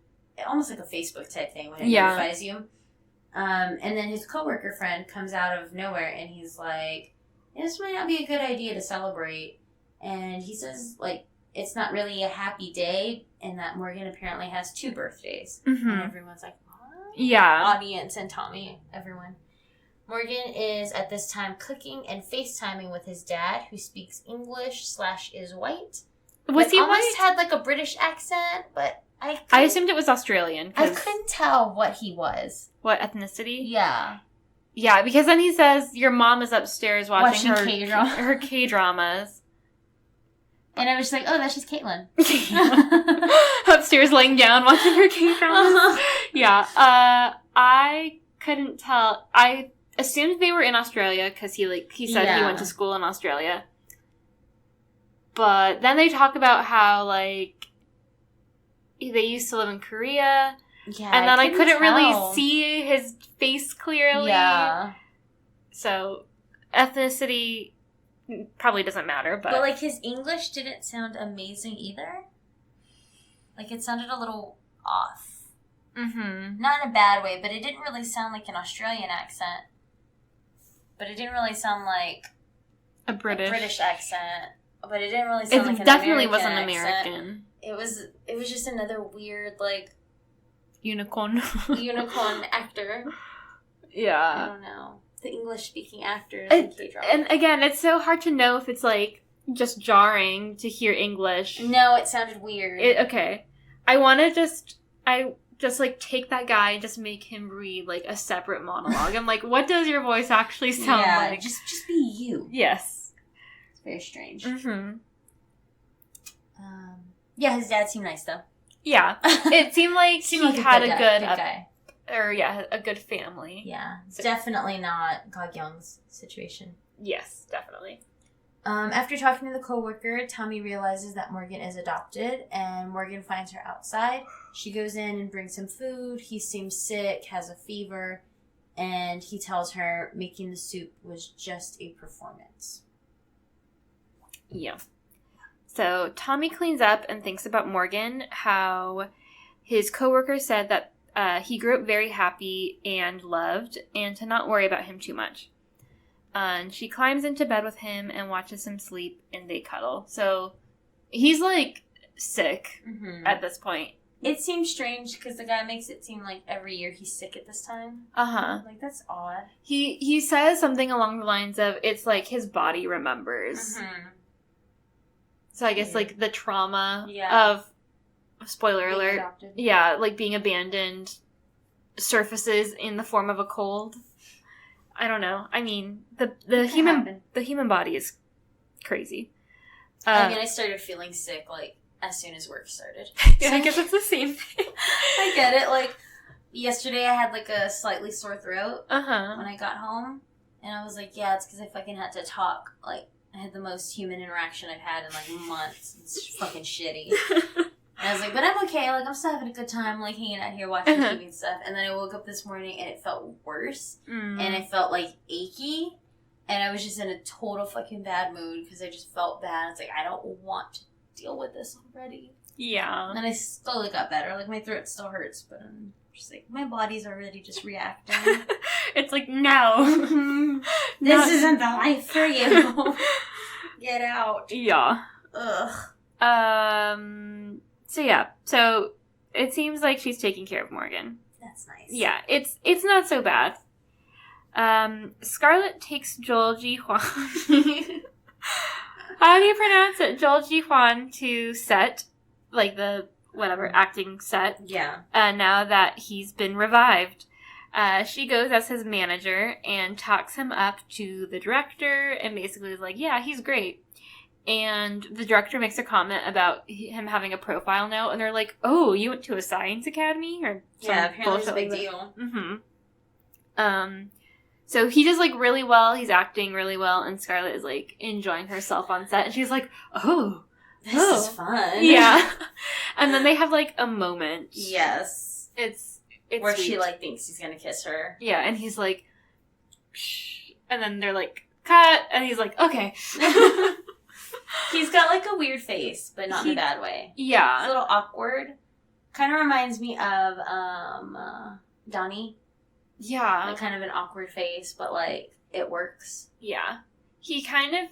almost like a Facebook type thing when it notifies you. And then his coworker friend comes out of nowhere and he's like, this might not be a good idea to celebrate. And he says, like, it's not really a happy day and that Morgan apparently has 2 birthdays.
Mm-hmm.
And everyone's like, what?
Yeah.
Audience and Tommy, everyone. Morgan is at this time cooking and FaceTiming with his dad, who speaks English / is white.
Was he
almost
white?
Had like a British accent, but I
assumed it was Australian.
I couldn't tell what he was.
What ethnicity?
Yeah.
Yeah, because then he says your mom is upstairs watching her
K-drama.
her K-dramas.
And I was just like, oh, that's just Caitlin.
Upstairs laying down watching her K-dramas.
Uh-huh.
Yeah. I couldn't tell. I assumed they were in Australia because he said he went to school in Australia. But then they talk about how, like, they used to live in Korea.
Yeah,
and then I couldn't
tell.
really see his face clearly.
Yeah.
So, ethnicity probably doesn't matter, but...
But, like, his English didn't sound amazing either. Like, it sounded a little off.
Mm-hmm.
Not in a bad way, but it didn't really sound like an Australian accent. But it didn't really sound like...
A British
accent. But it didn't really sound like an
definitely
American
wasn't
accent.
American.
It was just another weird, like...
Unicorn.
unicorn actor. I
Yeah.
don't know. The English-speaking actors
And,
in K-drama.
and again, it's so hard to know if it's, like, just jarring to hear English.
No, it sounded weird.
Okay. I want to just, like, take that guy and just make him read, like, a separate monologue. I'm like, what does your voice actually sound like?
just be you.
Yes.
It's very strange.
Mm-hmm.
Yeah, his dad seemed nice, though.
Yeah. It seemed like he had a good
guy.
A good family.
Yeah,
So-
definitely not Ga-kyung's situation.
Yes, definitely.
After talking to the coworker, Tommy realizes that Morgan is adopted, and Morgan finds her outside. She goes in and brings him food. He seems sick, has a fever, and he tells her making the soup was just a performance.
Yeah. So Tommy cleans up and thinks about Morgan, how his coworker said that he grew up very happy and loved, and to not worry about him too much. And she climbs into bed with him and watches him sleep, and they cuddle. So he's, like, sick at this point.
It seems strange because the guy makes it seem like every year he's sick at this time.
Uh-huh.
Like, that's odd.
He says something along the lines of, it's like his body remembers.
Mm-hmm.
So I guess, like, the trauma
Yeah.
of, spoiler
Being
alert,
adopted.
yeah, like being abandoned surfaces in the form of a cold. I don't know. I mean, the human body is crazy.
I started feeling sick, like, as soon as work started.
Yeah, I guess it's the same thing.
I get it. Like, yesterday I had, like, a slightly sore throat when I got home. And I was like, yeah, it's because I fucking had to talk. Like, I had the most human interaction I've had in, like, months. It's fucking shitty. And I was like, but I'm okay. Like, I'm still having a good time, like, hanging out here watching TV and stuff. And then I woke up this morning and it felt worse. And I felt, like, achy. And I was just in a total fucking bad mood because I just felt bad. It's like, I don't want to deal with this already.
Yeah.
And then I slowly got better. Like, my throat still hurts, but I'm just like, my body's already just reacting.
It's like, no.
This isn't the life for you. Get out.
Yeah.
Ugh.
So, yeah. So, it seems like she's taking care of Morgan.
That's nice.
Yeah. It's not so bad. Scarlett takes Joel Ji Hwan. How do you pronounce it? Joel Ji Hwan to set, like the whatever acting set.
Yeah.
Now that he's been revived, she goes as his manager and talks him up to the director, and basically is like, "Yeah, he's great." And the director makes a comment about him having a profile note, and they're like, "Oh, you went to a science academy?" Or
yeah, apparently it's a big
like
deal.
Mm-hmm. So he does, like, really well. He's acting really well. And Scarlett is, like, enjoying herself on set. And she's like, oh.
This is fun.
Yeah. And then they have, like, a moment.
Yes.
It's
where
sweet.
she, like, thinks he's going to kiss her.
Yeah. And he's like, shh. And then they're like, cut. And he's like, okay.
He's got, like, a weird face, but not in a bad way.
Yeah.
It's a little awkward. Kind of reminds me of Donnie.
Yeah.
Like, kind of an awkward face, but, like, it works.
Yeah. He kind of...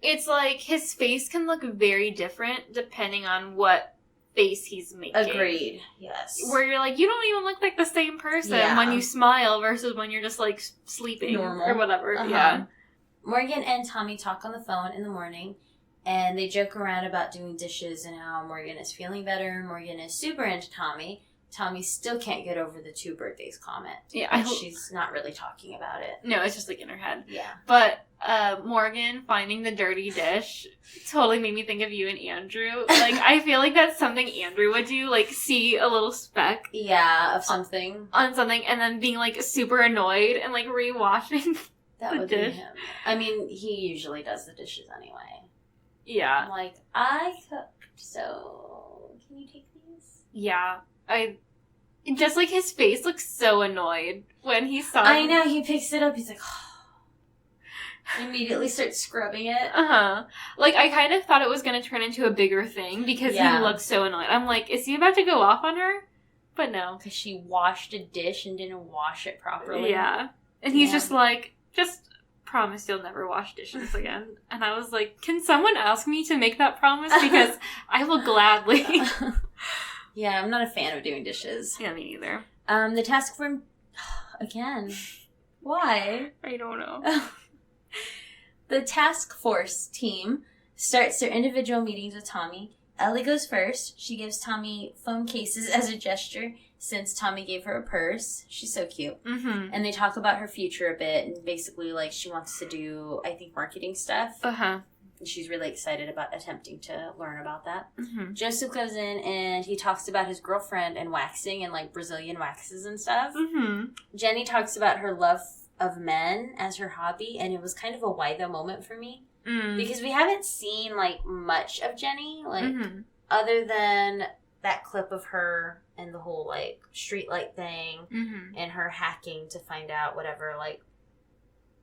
It's like his face can look very different depending on what face he's making.
Agreed. Yes.
Where you're like, you don't even look like the same person when you smile versus when you're just, like, sleeping.
Normal.
Or whatever. Yeah.
Morgan and Tommy talk on the phone in the morning, and they joke around about doing dishes and how Morgan is feeling better. Morgan is super into Tommy. Tommy still can't get over the 2 birthdays comment.
Yeah,
she's not really talking about it.
No, it's just, like, in her head.
Yeah.
But Morgan finding the dirty dish totally made me think of you and Andrew. Like, I feel like that's something Andrew would do. Like, see a little speck.
Yeah, of something.
On something, and then being, like, super annoyed and, like, rewashing
that
the
would
dish.
Be him. I mean, he usually does the dishes anyway.
Yeah.
I'm like, I cooked, so can you take these?
Yeah. Just, like, his face looks so annoyed when he saw
I know, he picks it up, he's like, oh. Immediately starts scrubbing it.
Uh-huh. Like, I kind of thought it was going to turn into a bigger thing because he looked so annoyed. I'm like, is he about to go off on her? But no.
Because she washed a dish and didn't wash it properly.
Yeah. And he's just like, just promise you'll never wash dishes again. And I was like, can someone ask me to make that promise? Because I will gladly.
Yeah, I'm not a fan of doing dishes.
Yeah, me neither.
The task force... Again. Why?
I don't know.
The task force team starts their individual meetings with Tommy. Ellie goes first. She gives Tommy phone cases as a gesture since Tommy gave her a purse. She's so cute.
Mm-hmm.
And they talk about her future a bit. And basically, like, she wants to do, I think, marketing stuff.
Uh-huh.
And she's really excited about attempting to learn about that.
Mm-hmm.
Joseph goes in and he talks about his girlfriend and waxing and, like, Brazilian waxes and stuff.
Mm-hmm.
Jenny talks about her love of men as her hobby, and it was kind of a why though moment for me. Because we haven't seen, like, much of Jenny, like, other than that clip of her and the whole, like, streetlight thing and her hacking to find out whatever, like,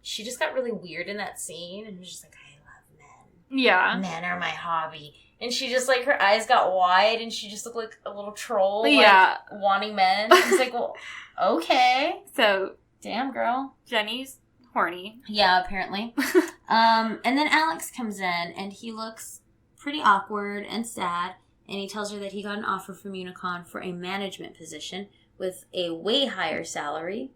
she just got really weird in that scene and was just like, I love men.
Yeah.
Men are my hobby. And she just, like, her eyes got wide and she just looked like a little troll,
yeah,
like, wanting men. It's like, well, okay.
So,
damn, girl.
Jenny's horny.
Yeah, apparently. And then Alex comes in, and he looks pretty awkward and sad, and he tells her that he got an offer from Unicon for a management position with a way higher salary.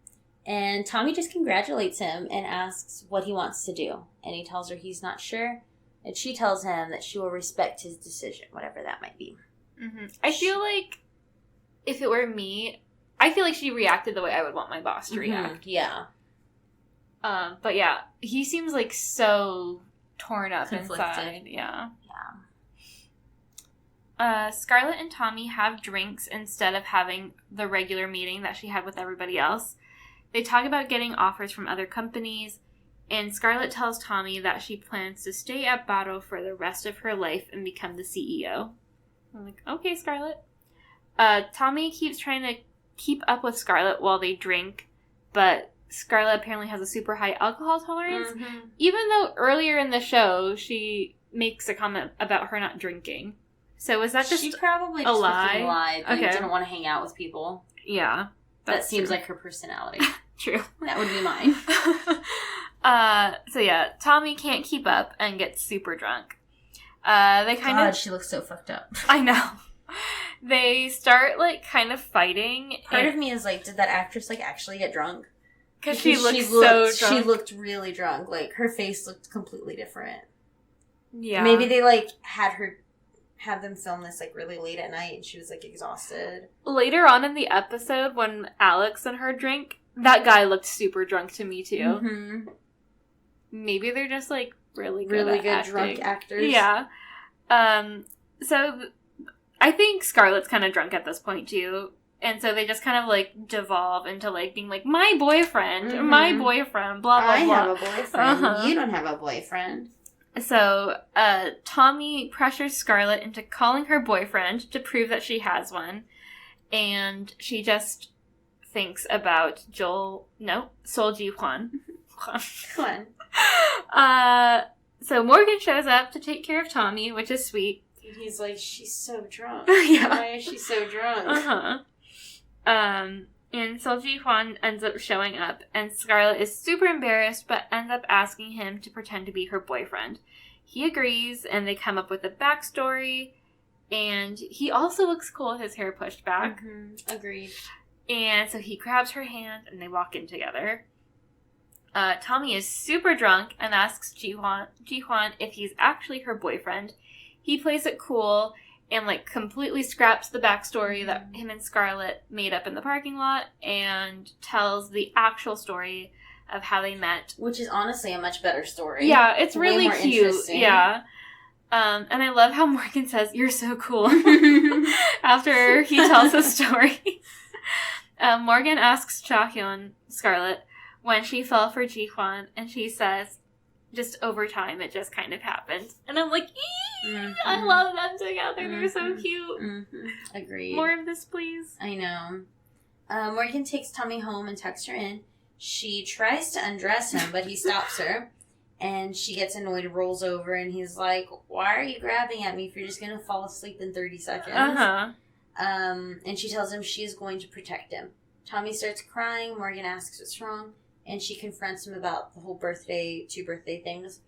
And Tommy just congratulates him and asks what he wants to do. And he tells her he's not sure, and she tells him that she will respect his decision, whatever that might be.
Mm-hmm. I feel like if it were me, I feel like she reacted the way I would want my boss to react.
Yeah.
But yeah, he seems like so torn up
Conflicted.
inside. Yeah.
Yeah.
Scarlett and Tommy have drinks instead of having the regular meeting that she had with everybody else. They talk about getting offers from other companies, and Scarlett tells Tommy that she plans to stay at Barrow for the rest of her life and become the CEO. I'm like, okay, Scarlett. Tommy keeps trying to keep up with Scarlett while they drink, but Scarlett apparently has a super high alcohol tolerance, even though earlier in the show she makes a comment about her not drinking. So is that just
she probably
a
just
lie?
freaking lied. Like,
Okay.
Didn't want to hang out with people.
Yeah.
That seems
true.
like her personality.
True.
That would be mine.
So yeah, Tommy can't keep up and gets super drunk. They kind of...
she looks so fucked up.
I know. They start, like, kind of fighting.
Part of me is like, did that actress, like, actually get drunk?
Because she looks so drunk.
She looked really drunk. Like, her face looked completely different.
Yeah.
Maybe they, like, had them film this, like, really late at night and she was, like, exhausted.
Later on in the episode, when Alex and her drink, that guy looked super drunk to me, too.
Mm-hmm.
Maybe they're just, like, really good acting.
drunk actors.
Yeah. So I think Scarlett's kind of drunk at this point, too. And so they just kind of, like, devolve into, like, being like, my boyfriend, blah, blah, blah.
I have a boyfriend. You don't have a boyfriend.
So, Tommy pressures Scarlett into calling her boyfriend to prove that she has one. And she just thinks about Solji Juan.
Juan.
So Morgan shows up to take care of Tommy, which is sweet.
And he's like, she's so drunk.
Yeah.
Why is she so drunk?
Uh-huh. And Solji Juan ends up showing up, and Scarlett is super embarrassed, but ends up asking him to pretend to be her boyfriend. He agrees, and they come up with a backstory, and he also looks cool with his hair pushed back.
Mm-hmm. Agreed.
And so he grabs her hand, and they walk in together. Tommy is super drunk and asks Ji-hwan if he's actually her boyfriend. He plays it cool and, like, completely scraps the backstory that him and Scarlett made up in the parking lot and tells the actual story of how they met.
Which is honestly a much better story.
Yeah, it's really
more
cute.
interesting.
Yeah. And I love how Morgan says, "You're so cool," after he tells the story. Morgan asks Chahyun, Scarlett, when she fell for Ji-hwan, and she says, just over time, it just kind of happened. And I'm like, I love them together. They're so cute.
Mm-hmm. Agreed.
More of this, please.
I know. Morgan takes Tommy home and tucks her in. She tries to undress him, but he stops her. And she gets annoyed, rolls over, and he's like, why are you grabbing at me if you're just going to fall asleep in 30 seconds?
Uh-huh.
And she tells him she is going to protect him. Tommy starts crying. Morgan asks what's wrong. And she confronts him about the whole two birthday things.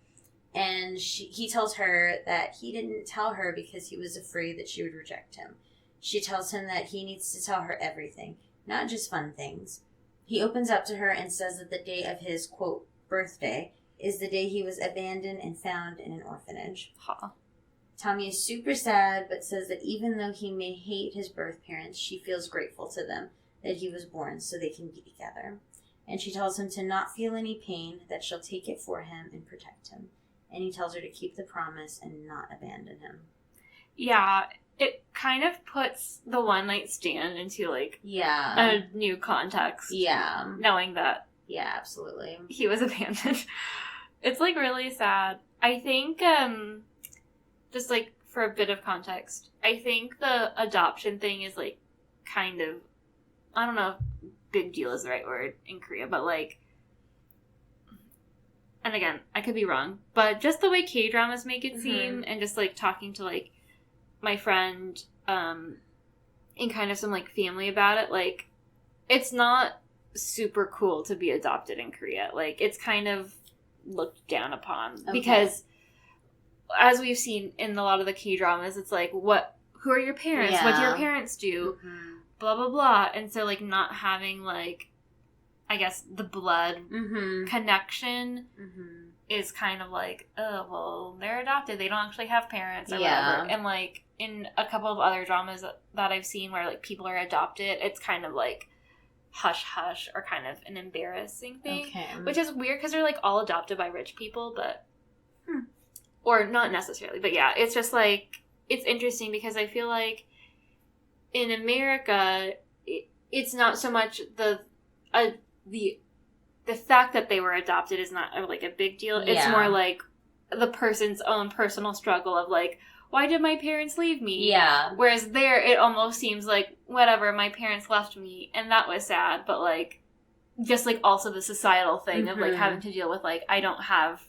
And he tells her that he didn't tell her because he was afraid that she would reject him. She tells him that he needs to tell her everything, not just fun things. He opens up to her and says that the day of his, quote, birthday is the day he was abandoned and found in an orphanage.
Huh.
Tommy is super sad, but says that even though he may hate his birth parents, she feels grateful to them that he was born so they can be together. And she tells him to not feel any pain, that she'll take it for him and protect him. And he tells her to keep the promise and not abandon him.
Yeah, it kind of puts the one-night stand into, like,
a
new context.
Yeah.
Knowing that.
Yeah, absolutely.
He was abandoned. It's, like, really sad. I think, just, like, for a bit of context, I think the adoption thing is, like, kind of, I don't know if big deal is the right word in Korea, but, like, and again, I could be wrong, but just the way K-dramas make it seem, and just, like, talking to, like, my friend, and kind of some, like, family about it, like, it's not super cool to be adopted in Korea. Like, it's kind of looked down upon, because as we've seen in a lot of the K-dramas, it's like, who are your parents?
Yeah.
What do your parents do? Blah, blah, blah. And so, like, not having, like, I guess, the blood connection is kind of like, oh, well, they're adopted. They don't actually have parents or whatever. And, like, in a couple of other dramas that I've seen where, like, people are adopted, it's kind of like, hush-hush or kind of an embarrassing thing.
Okay.
Which is weird because they're, like, all adopted by rich people, but... Or not necessarily, but yeah, it's just, like... It's interesting because I feel like in America, it's not so much the fact that they were adopted is not, like, a big deal.
Yeah.
It's more, like, the person's own personal struggle of, like, why did my parents leave me?
Yeah.
Whereas there, it almost seems like, whatever, my parents left me, and that was sad, but, like, just, like, also the societal thing of, like, having to deal with, like, I don't have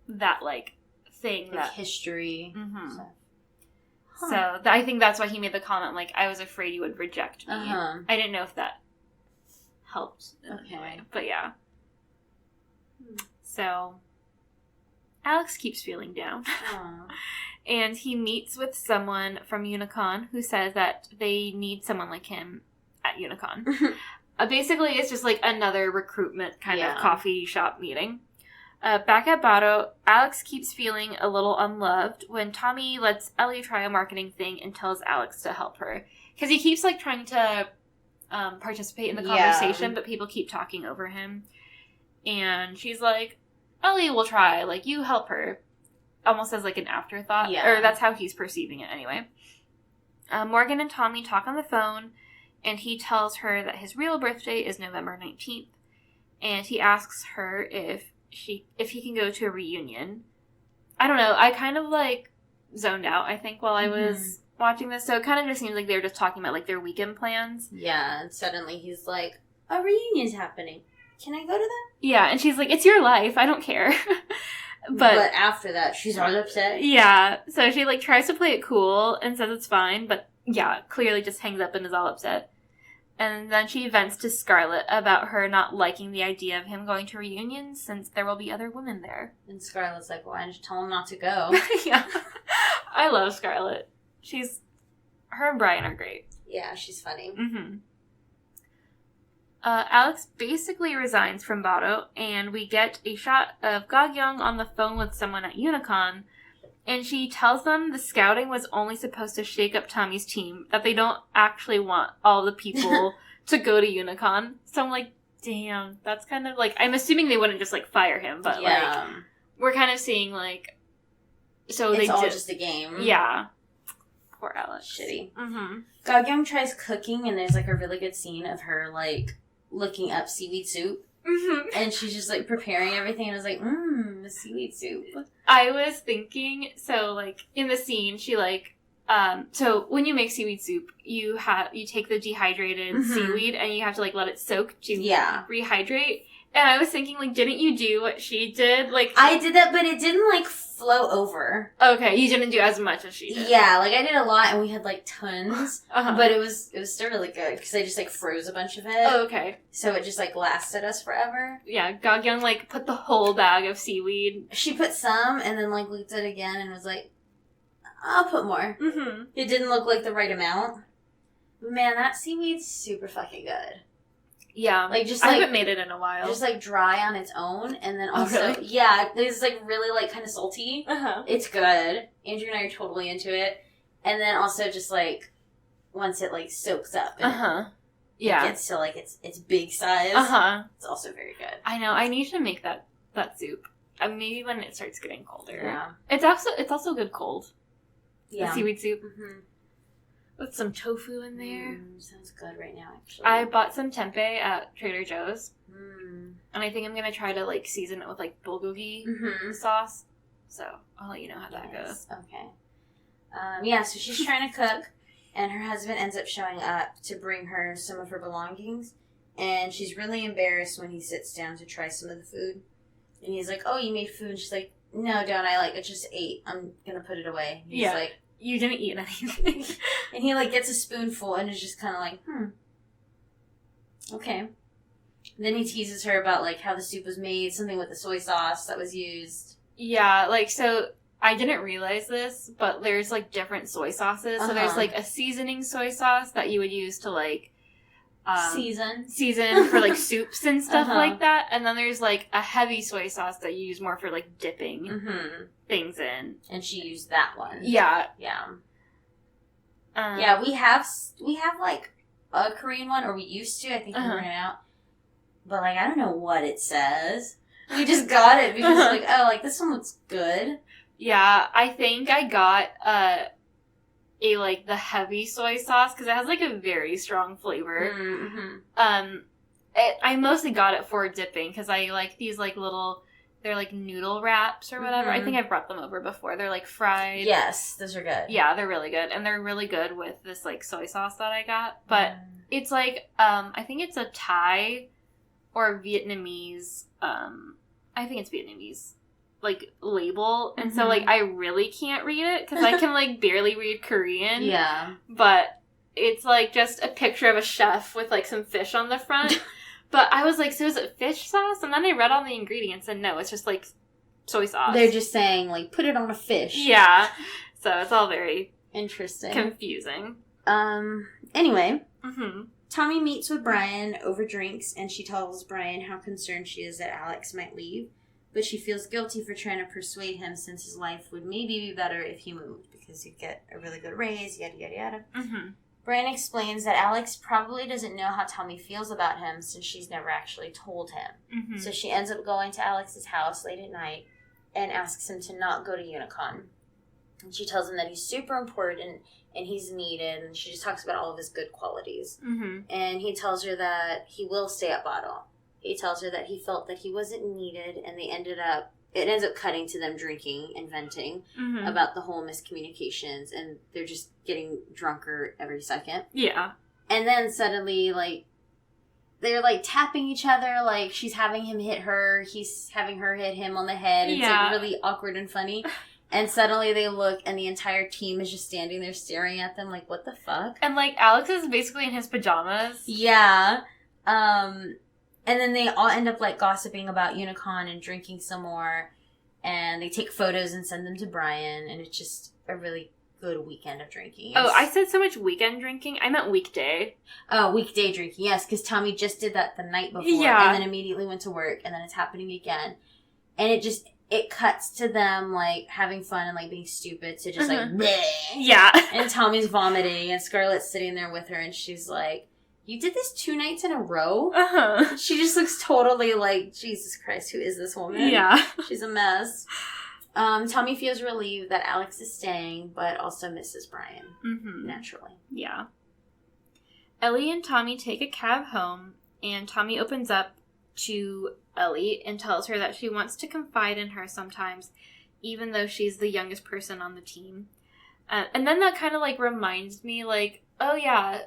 that, like, thing
like
that...
history.
So, I think that's why he made the comment, like, I was afraid you would reject me. I didn't know if that helped in any way, but yeah. So, Alex keeps feeling down. And he meets with someone from Unicon who says that they need someone like him at Unicon. Basically, it's just like another recruitment kind of coffee shop meeting. Back at Bado, Alex keeps feeling a little unloved when Tommy lets Ellie try a marketing thing and tells Alex to help her. Because he keeps like trying to participate in the conversation, but people keep talking over him. And she's like, Ellie will try, like, you help her. Almost as, like, an afterthought. Or that's how he's perceiving it, anyway. Morgan and Tommy talk on the phone, and he tells her that his real birthday is November 19th. And he asks her if he can go to a reunion. I don't know. I kind of, like, zoned out, I think, while I was watching this. So it kind of just seems like they were just talking about, like, their weekend plans.
Yeah, and suddenly he's like, a reunion's happening. Can I go to that?
Yeah, and she's like, it's your life. I don't care. But
after that, she's all upset.
Yeah, so she, like, tries to play it cool and says it's fine, but, yeah, clearly just hangs up and is all upset. And then she vents to Scarlett about her not liking the idea of him going to reunions since there will be other women there.
And Scarlett's like, why didn't you tell him not to go?
Yeah. I love Scarlett. Her and Brian are great.
Yeah, she's funny.
Alex basically resigns from Bado, and we get a shot of Ga-kyung on the phone with someone at Unicon, and she tells them the scouting was only supposed to shake up Tommy's team, that they don't actually want all the people to go to Unicon. So I'm like, damn, that's kind of like, I'm assuming they wouldn't just, like, fire him, but, like, we're kind of seeing, like, so it's all
just a game.
Yeah. Poor Alex.
Shitty. Ga-kyung tries cooking, and there's, like, a really good scene of her, like, looking up seaweed soup. And she's just, like, preparing everything, and I was like, seaweed soup.
I was thinking, so, like, in the scene, she, like, so when you make seaweed soup, you take the dehydrated seaweed, and you have to, like, let it soak to rehydrate. And I was thinking, like, didn't you do what she did? Like,
I did that, but it didn't, like, flow over.
Okay, you didn't do as much as she did.
Yeah, like, I did a lot, and we had, like, tons. But it was still really good, because I just, like, froze a bunch of it.
Oh, okay.
So it just, like, lasted us forever.
Yeah, Ga-kyung, like, put the whole bag of seaweed.
She put some, and then, like, looked at it again, and was like, I'll put more. It didn't look like the right amount. But man, that seaweed's super fucking good.
Yeah.
Like, just,
I
like,
haven't made it in a while.
Just, like, dry on its own, and then also...
Oh, really?
Yeah, it's, like, really, like, kind of salty. It's good. Andrew and I are totally into it. And then also just, like, once it, like, soaks up. And it gets to, like, its big size. It's also very good.
I know. I need to make that soup. Maybe when it starts getting colder.
Yeah.
It's also good cold.
Yeah.
The seaweed soup. With some tofu in there.
Sounds good right now, actually.
I bought some tempeh at Trader Joe's. And I think I'm going to try to, like, season it with, like, bulgogi sauce. So, I'll let you know how that goes.
Okay. Yeah, so she's trying to cook, and her husband ends up showing up to bring her some of her belongings. And she's really embarrassed when he sits down to try some of the food. And he's like, oh, you made food? And she's like, no, don't. I just ate. I'm going to put it away. He's like,
you didn't eat anything.
And he, like, gets a spoonful and is just kind of like, okay. And then he teases her about, like, how the soup was made, something with the soy sauce that was used.
Yeah, like, so I didn't realize this, but there's, like, different soy sauces. So there's, like, a seasoning soy sauce that you would use to, like, season for, like, soups and stuff like that. And then there's, like, a heavy soy sauce that you use more for, like, dipping things in.
And she used that one.
Yeah.
Yeah. Yeah, we have, like, a Korean one, or we used to. I think we ran out. But, like, I don't know what it says. We just got it because, like, oh, like, this one looks good.
Yeah, I think I got the heavy soy sauce because it has, like, a very strong flavor. Mm-hmm. I mostly got it for dipping because I like these, like, little... They're, like, noodle wraps or whatever. Mm-hmm. I think I've brought them over before. They're, like, fried.
Yes, those are good.
Yeah, they're really good. And they're really good with this, like, soy sauce that I got. But it's, like, I think it's a Thai or Vietnamese, I think it's Vietnamese, like, label. And so, like, I really can't read it because I can, like, barely read Korean.
Yeah.
But it's, like, just a picture of a chef with, like, some fish on the front. But I was like, so is it fish sauce? And then I read all the ingredients, and no, it's just, like, soy sauce.
They're just saying, like, put it on a fish.
Yeah. So it's all very...
interesting.
Confusing.
Anyway. Mm-hmm. Tommy meets with Brian over drinks, and she tells Brian how concerned she is that Alex might leave. But she feels guilty for trying to persuade him since his life would maybe be better if he moved, because he'd get a really good raise, yada, yada, yada. Mm-hmm. Brian explains that Alex probably doesn't know how Tommy feels about him since she's never actually told him. Mm-hmm. So she ends up going to Alex's house late at night and asks him to not go to Unicon. And she tells him that he's super important and he's needed, and she just talks about all of his good qualities. Mm-hmm. And he tells her that he will stay at Bottle. He tells her that he felt that he wasn't needed, and it ends up cutting to them drinking and venting about the whole miscommunications, and they're just getting drunker every second. Yeah. And then suddenly, like, they're, like, tapping each other, like, she's having him hit her, he's having her hit him on the head. It's, like, really awkward and funny. And suddenly they look, and the entire team is just standing there staring at them, like, what the fuck?
And, like, Alex is basically in his pajamas.
Yeah. And then they all end up, like, gossiping about Unicon and drinking some more. And they take photos and send them to Brian. And it's just a really good weekend of drinking.
I said so much weekend drinking. I meant weekday.
Oh, weekday drinking. Yes, because Tommy just did that the night before. Yeah. And then immediately went to work. And then it's happening again. And it cuts to them, like, having fun and, like, being stupid to just, like, bleh. Yeah. And Tommy's vomiting. And Scarlett's sitting there with her. And she's like, you did this 2 nights in a row? Uh-huh. She just looks totally like, Jesus Christ, who is this woman? Yeah. She's a mess. Tommy feels relieved that Alex is staying, but also misses Brian. Mm-hmm. Naturally.
Yeah. Ellie and Tommy take a cab home, and Tommy opens up to Ellie and tells her that she wants to confide in her sometimes, even though she's the youngest person on the team. And then that kind of, like, reminds me, like, oh, yeah,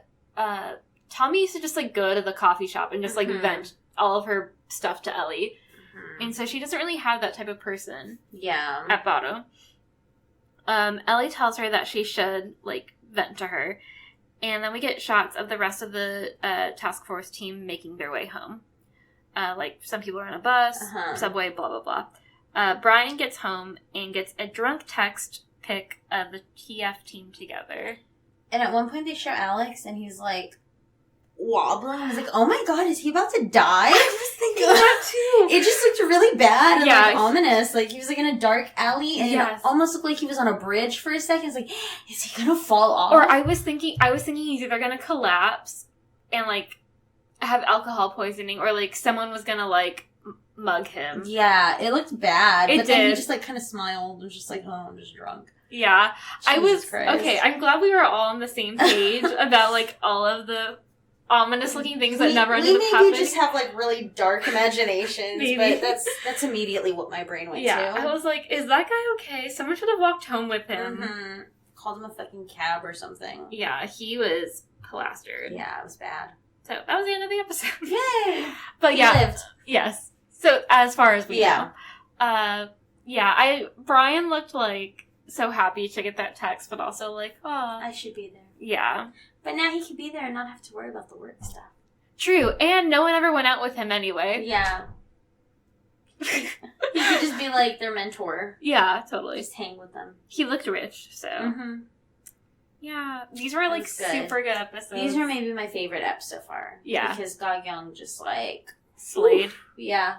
Tommy used to just, like, go to the coffee shop and just, like, vent all of her stuff to Ellie. Mm-hmm. And so she doesn't really have that type of person. Yeah. At Botto. Ellie tells her that she should, like, vent to her. And then we get shots of the rest of the task force team making their way home. Like, some people are on a bus, subway, blah, blah, blah. Brian gets home and gets a drunk text pic of the TF team together.
And at one point they show Alex, and he's, like, wobbling. I was like, oh my god, is he about to die?
I was thinking that too.
It just looked really bad and like ominous. Like he was like in a dark alley and it almost looked like he was on a bridge for a second. It's like, is he gonna fall off?
Or I was thinking he's either gonna collapse and like have alcohol poisoning, or like someone was gonna like mug him.
Yeah, it looked bad. But then he just like kind of smiled and was just like, oh, I'm just drunk.
Yeah. Jesus Christ. Okay, I'm glad we were all on the same page about like all of the ominous looking things that never ended up happening.
Maybe just have like really dark imaginations, but that's immediately what my brain went to.
I was like, is that guy okay? Someone should have walked home with him.
Mm-hmm. Called him a fucking cab or something.
Yeah, he was plastered.
Yeah, it was bad.
So that was the end of the episode.
Yay!
But he lived. Yes. So as far as we know. Brian looked like so happy to get that text, but also like, oh,
I should be there.
Yeah.
But now he could be there and not have to worry about the work stuff.
True, and no one ever went out with him anyway.
Yeah. He could just be like their mentor.
Yeah, totally.
Just hang with them.
He looked rich, so. Mm-hmm. Yeah, these were like super good episodes.
These are maybe my favorite eps so far.
Yeah.
Because Ga Young just like
slayed.
Yeah.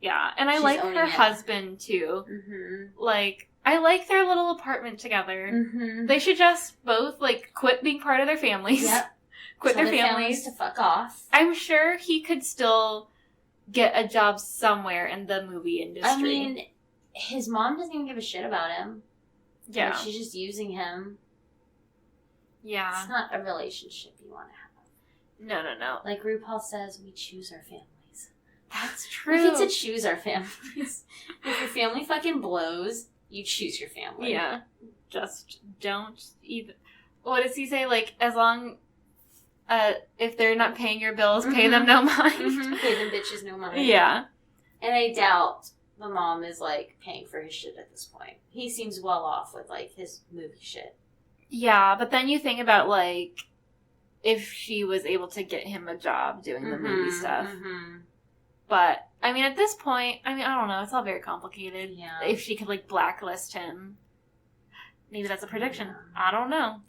Yeah, and I like her husband too. Mm-hmm. Like, I like their little apartment together. Mm-hmm. They should just both, like, quit being part of their families. Yep. quit their families.
To fuck off.
I'm sure he could still get a job somewhere in the movie industry.
I mean, his mom doesn't even give a shit about him.
Yeah.
Like, she's just using him.
Yeah.
It's not a relationship you want to have.
No.
Like RuPaul says, we choose our families.
That's true.
We get to choose our families. If your family fucking blows, you choose your family.
Yeah. Just don't even... What does he say? Like, as long... if they're not paying your bills, pay them no mind.
Pay them bitches no mind.
Yeah.
And I doubt the mom is, like, paying for his shit at this point. He seems well off with, like, his movie shit.
Yeah, but then you think about, like, if she was able to get him a job doing the movie stuff. But, I mean, at this point, I don't know. It's all very complicated.
Yeah.
If she could, like, blacklist him. Maybe that's a prediction. I don't know.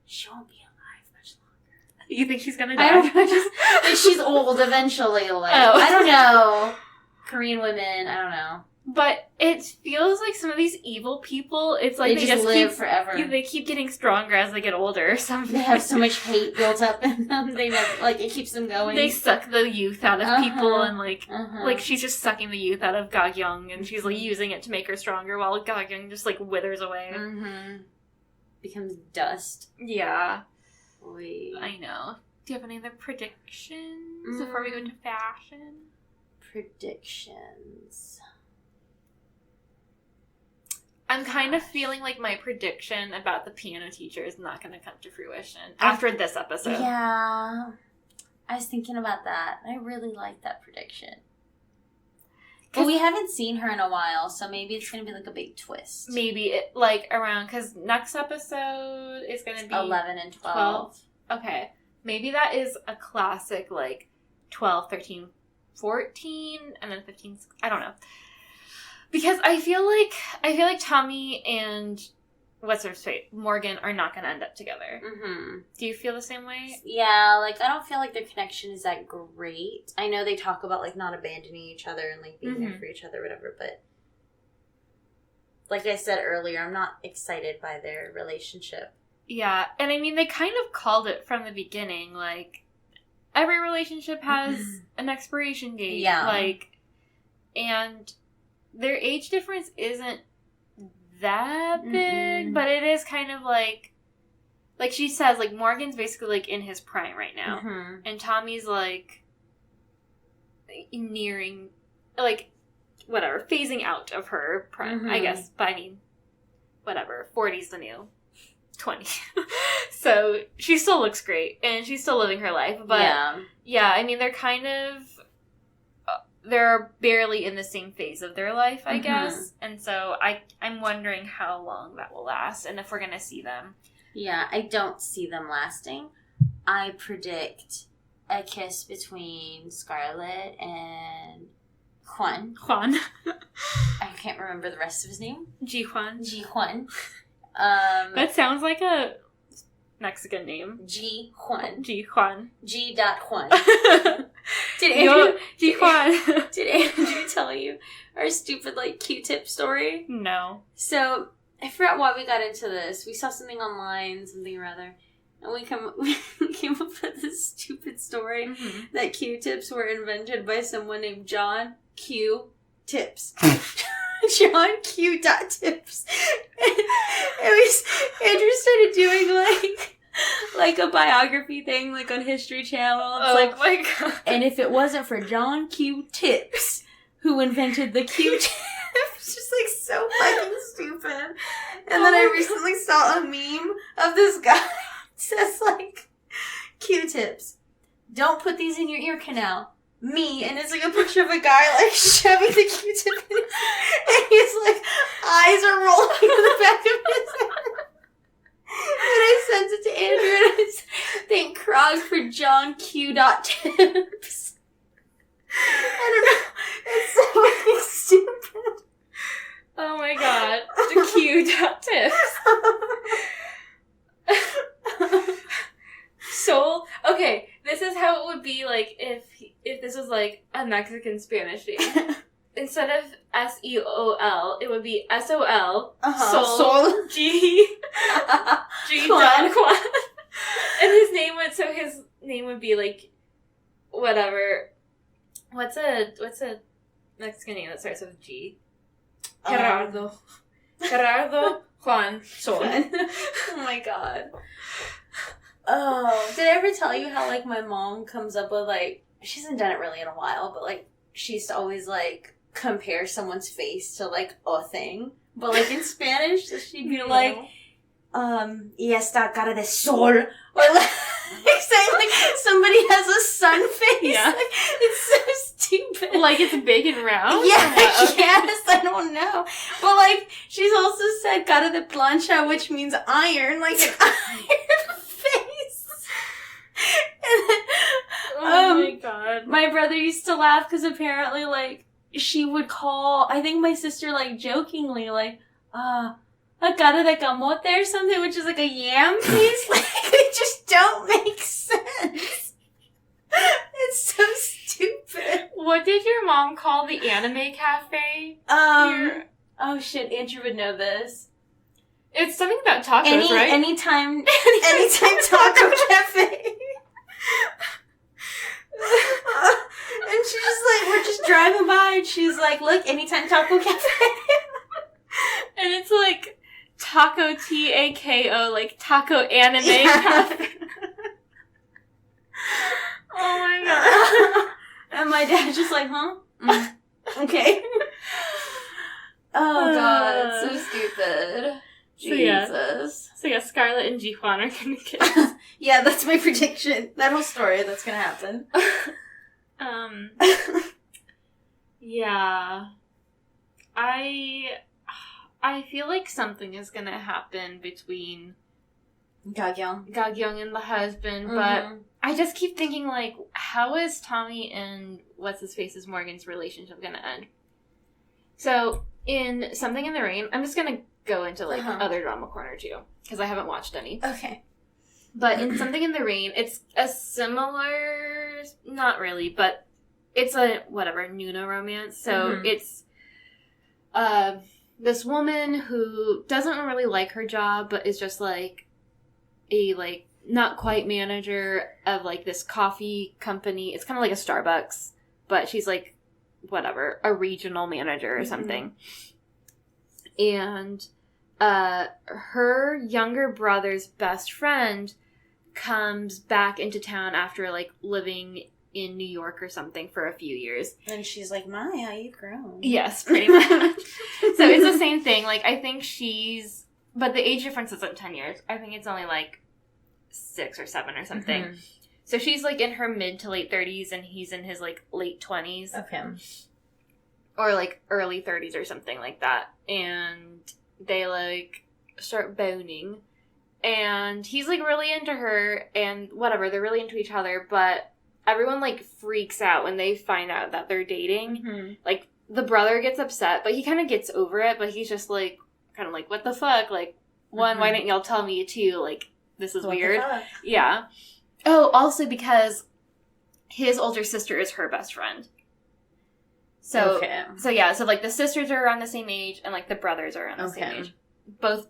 She won't be alive much longer.
You think she's gonna die?
I don't know. She's old eventually. Like, I don't know. Korean women, I don't know.
But it feels like some of these evil people, it's like
they just live forever.
They keep getting stronger as they get older or something.
They have so much hate built up in them. They never, like, it keeps them going.
They suck the youth out of people, and like she's just sucking the youth out of Ga-young, and she's like using it to make her stronger, while Ga-young just like withers away.
Becomes dust.
Yeah.
Oy.
I know. Do you have any other predictions before we go into fashion?
Predictions.
I'm kind of feeling like my prediction about the piano teacher is not going to come to fruition after this episode.
Yeah. I was thinking about that. I really like that prediction. But we haven't seen her in a while, so maybe it's going to be like a big twist.
Maybe like around, because next episode is going to be
11 and 12.
Okay. Maybe that is a classic like 12, 13, 14, and then 15. I don't know. Because I feel like Tommy and what's her face, Morgan, are not going to end up together. Do you feel the same way?
Yeah, like I don't feel like their connection is that great. I know they talk about like not abandoning each other and like being there for each other, whatever. But like I said earlier, I'm not excited by their relationship.
Yeah, and I mean they kind of called it from the beginning. Like every relationship has an expiration date.
Yeah,
and their age difference isn't that big, but it is kind of like she says, like Morgan's basically like in his prime right now, and Tommy's like nearing, like whatever, phasing out of her prime, I guess. But I mean, whatever, 40's the new 20. So she still looks great, and she's still living her life. But yeah, I mean, they're kind of. They're barely in the same phase of their life, I guess. And so I'm wondering how long that will last and if we're going to see them.
Yeah, I don't see them lasting. I predict a kiss between Scarlett and Juan. I can't remember the rest of his name.
Ji-Juan.
That
sounds like a Mexican name.
Ji-Juan.
G.Juan.
Did Andrew
tell you
our stupid, like, Q-tip story?
No.
So, I forgot why we got into this. We saw something online, something or other, and we came up with this stupid story that Q-tips were invented by someone named John Q. Tips. John Q. Tips. Andrew started doing, like a biography thing, like on History Channel. It's
my God.
And if it wasn't for John Q. Tips, who invented the Q-tip, it's just like so fucking stupid. And then I recently saw a meme of this guy. It says like, Q-tips, don't put these in your ear canal. Me, and it's like a picture of a guy like shoving the Q-tip in his, and his like eyes are rolling in the back of his head. And I sent it to Andrew, and it's thank Krog for John Q. Tips. I don't know. It's so fucking stupid.
Oh my God. The Q. Tips. So, okay, this is how it would be like if this was like a Mexican Spanish name. Instead of S-E-O-L, it would be S-O-L, Sol, G, Juan. his name would be like, whatever. What's a Mexican name that starts with G? Gerardo. Gerardo Juan Sol.
Oh my god. Oh, did I ever tell you how, like, my mom comes up with, like, she hasn't done it really in a while, but, like, she used to always, like, compare someo's face to, like, a thing. But, like, in Spanish, so she'd be like, y esta cara de sol. Or, like, saying, like, somebody has a sun face.
Yeah.
Like, it's so stupid.
Like, it's big and round?
Yeah,
Okay.
yes, I don't know. But, like, she's also said cara de plancha, which means iron, like an iron face. And then,
Oh my god.
my brother used to laugh because apparently, like, she would call, I think my sister, like, jokingly, like, a cara de camote or something, which is like a yam face. Like, they just don't make sense. It's so stupid.
What did your mom call the anime cafe?
Oh shit, Andrew would know this.
It's something about tacos, right?
Anytime Taco Cafe. And she's just like, we're just driving by, and she's like, look, Anytime Taco Cafe.
And it's like Taco T-A-K-O, like Taco Anime
Yeah.
Cafe. Oh my god.
And my dad's just like, huh? Okay. Oh god, it's so stupid. Jesus.
So yeah, Scarlett and Jihuan are gonna kiss.
Yeah, that's my prediction. That whole story, that's gonna happen.
Yeah. I feel like something is gonna happen between Ga-kyung and the husband, but I just keep thinking, like, how is Tommy and what's-his-face's Morgan's relationship gonna end? So, in Something in the Rain, I'm just gonna go into, like, other drama corner, too, because I haven't watched any.
Okay.
But in Something in the Rain, it's a similar... Not really, but it's a, whatever, Nuno romance. So, it's this woman who doesn't really like her job, but is just, like, a, like, not quite manager of, like, this coffee company. It's kind of like a Starbucks, but she's, like, whatever, a regional manager or something. And her younger brother's best friend comes back into town after, like, living in New York or something for a few years.
And she's like, my, how you grown?
Yes, pretty much. So it's the same thing. Like, I think she's... But the age difference isn't 10 years. I think it's only, like, 6 or 7 or something. So she's, like, in her mid to late 30s, and he's in his, like, late 20s.
Okay.
Or, like, early 30s or something like that. And they, like, start boning. And he's, like, really into her, and whatever, they're really into each other, but everyone, like, freaks out when they find out that they're dating. Like, the brother gets upset, but he kind of gets over it, but he's just, like, kind of like, what the fuck? Like, one, why didn't y'all tell me? Two, like, this is what weird. Yeah. Oh, also because his older sister is her best friend. So, so like, the sisters are around the same age, and, like, the brothers are around the same age.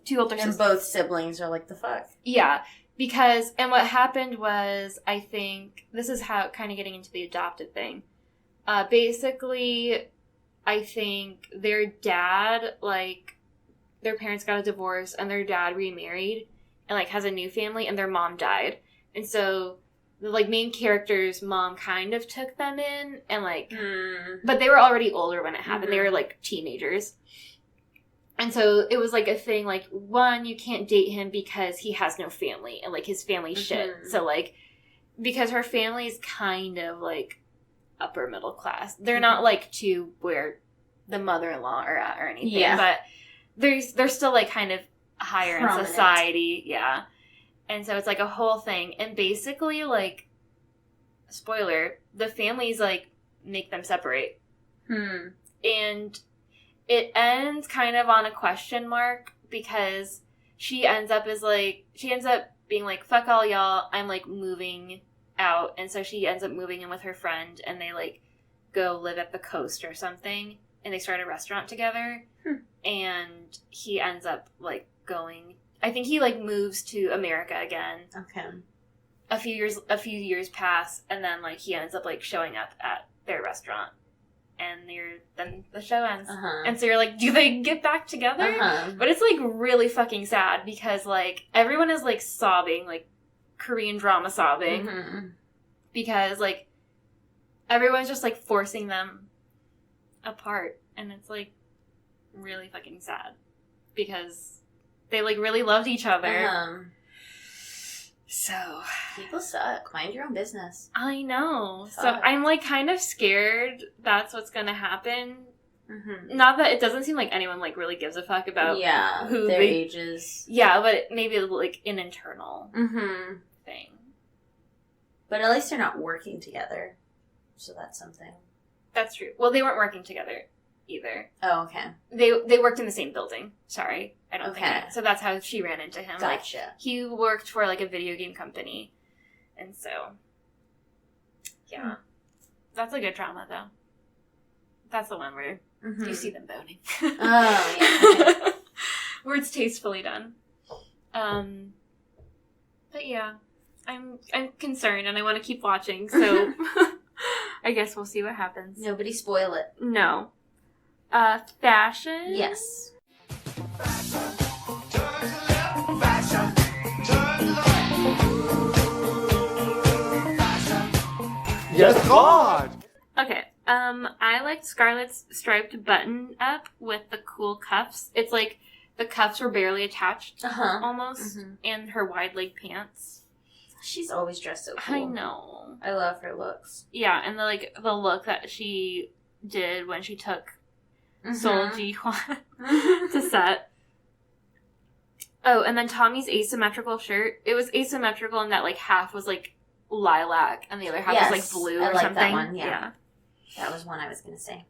Two older sisters.
And both siblings are like, the fuck?
Yeah. Because, and what happened was, I think, this is how, kind of getting into the adopted thing. Basically, I think their dad, like, their parents got a divorce, and their dad remarried, and, like, has a new family, and their mom died. And so, the, like, main character's mom kind of took them in, and, like, but they were already older when it happened. They were, like, teenagers. And so it was, like, a thing, like, one, you can't date him because he has no family, and, like, his family's shit. So, like, because her family's kind of, like, upper middle class. They're not, like, to where the mother-in-law are at or anything. Yeah. But they're still, like, kind of higher in society. Yeah. And so it's, like, a whole thing. And basically, like, spoiler, the families, like, make them separate. And it ends kind of on a question mark because she ends up being like, fuck all y'all, I'm, like, moving out. And so she ends up moving in with her friend, and they, like, go live at the coast or something, and they start a restaurant together. And he ends up, like, going, I think he, like, moves to America again.
Okay.
a few years pass, and then, like, he ends up, like, showing up at their restaurant. And then the show ends. And so you're like, do they get back together? But it's, like, really fucking sad because, like, everyone is, like, sobbing, like, Korean drama sobbing. Because, like, everyone's just, like, forcing them apart. And it's, like, really fucking sad. Because they, like, really loved each other. So.
People suck. Mind your own business.
I know. Fuck. So I'm, like, kind of scared that's what's gonna happen. Not that it doesn't seem like anyone, like, really gives a fuck about who
their ages.
Yeah, but maybe, like, an internal thing.
But at least they're not working together. So that's something.
That's true. Well, they weren't working together either.
Oh, okay.
They worked in the same building. Sorry. I don't think. So that's how she ran into him.
Gotcha.
Like, he worked for, like, a video game company. And so, yeah. That's a good drama, though. That's the one where you see them boning.
Oh, yeah. Okay.
Where it's tastefully done. But yeah. I'm concerned, and I want to keep watching, so I guess we'll see what happens.
Nobody spoil it.
No. Fashion?
Yes.
Yes, God!
Okay, I liked Scarlett's striped button up with the cool cuffs. It's like the cuffs were barely attached, almost, and her wide leg pants.
She's always dressed so cool.
I know.
I love her looks.
Yeah, and the look that she did when she took Seoul Ji-hwan to set. Oh, and then Tommy's asymmetrical shirt. It was asymmetrical in that, like, half was, like, lilac, and the other half was, like, blue or something.
That one, yeah. That was one I was going to say.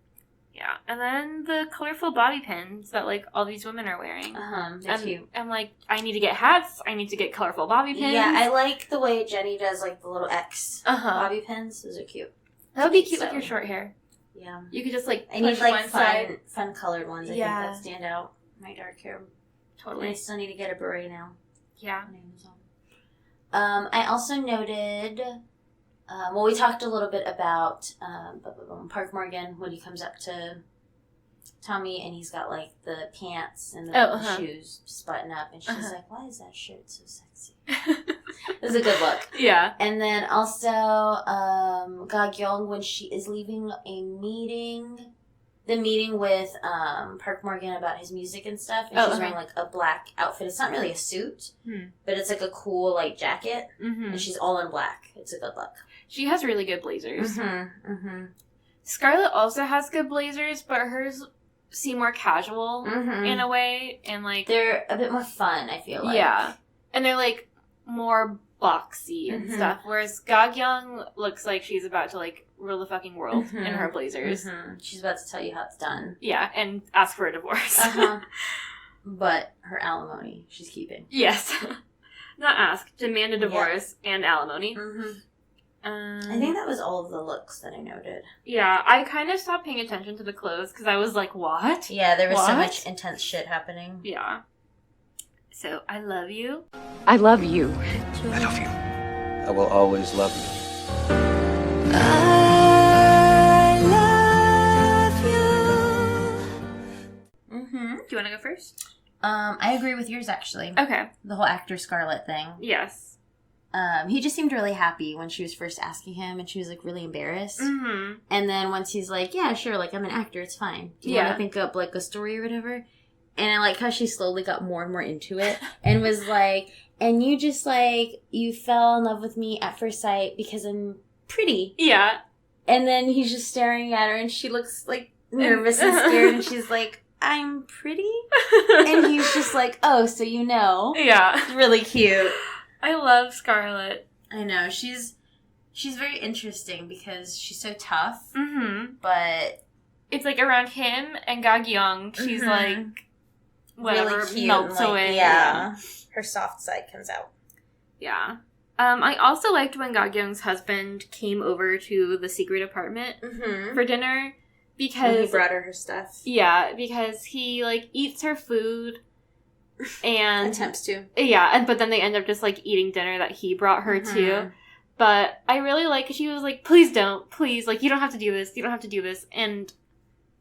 Yeah, and then the colorful bobby pins that, like, all these women are wearing.
They're cute.
I'm like, I need to get hats. I need to get colorful bobby pins.
Yeah, I like the way Jenny does, like, the little X bobby pins. Those are cute.
That would be cute with your short hair.
Yeah.
You could just, like,
I need, like,
one side.
fun colored ones. I think that stand out. My dark hair.
Totally.
And I still need to get a beret now.
Yeah.
On Amazon. I also noted... well, we talked a little bit about Park Morgan when he comes up to Tommy and he's got, like, the pants and the shoes just button up. And she's like, why is that shirt so sexy? It was a good look.
Yeah.
And then also Ga Gyeong when she is leaving the meeting with Park Morgan about his music and stuff. And she's wearing, like, a black outfit. It's not really a suit, but it's, like, a cool, like, jacket. And she's all in black. It's a good look.
She has really good blazers. Scarlett also has good blazers, but hers seem more casual in a way. And, like...
They're a bit more fun, I feel like.
Yeah. And they're, like, more boxy and stuff. Whereas Ga Gyeong looks like she's about to, like, rule the fucking world in her blazers.
She's about to tell you how it's done.
Yeah, and ask for a divorce.
But her alimony, she's keeping.
Yes. Not ask. Demand a divorce and alimony.
I think that was all of the looks that I noted.
Yeah, I kind of stopped paying attention to the clothes because I was like, what?
Yeah, there was so much intense shit happening.
Yeah. So, I love you.
I love you.
I love you. I will always love you.
I love you.
Do you want to go first?
I agree with yours, actually.
Okay.
The whole actor Scarlett thing.
Yes.
He just seemed really happy when she was first asking him, and she was, like, really embarrassed. And then once he's like, yeah, sure, like, I'm an actor, it's fine. Do you want to think up, like, a story or whatever? And I like how she slowly got more and more into it, and was like, and you just, like, you fell in love with me at first sight because I'm pretty.
Yeah.
And then he's just staring at her, and she looks, like, nervous and scared, and she's like, I'm pretty? And he's just like, oh, so you know.
Yeah.
It's really cute.
I love Scarlett.
I know. She's very interesting because she's so tough. But
it's like around him and Ga Gyeong, she's like whatever
really cute
melts
and, like,
away.
Yeah. Her soft side comes out.
Yeah. I also liked when Ga Gyeong's husband came over to the secret apartment for dinner because
he brought her stuff.
Yeah, because he, like, eats her food And
attempts to.
Yeah, but then they end up just, like, eating dinner that he brought her to. But I really like, she was like, please don't, please, like, you don't have to do this, you don't have to do this. And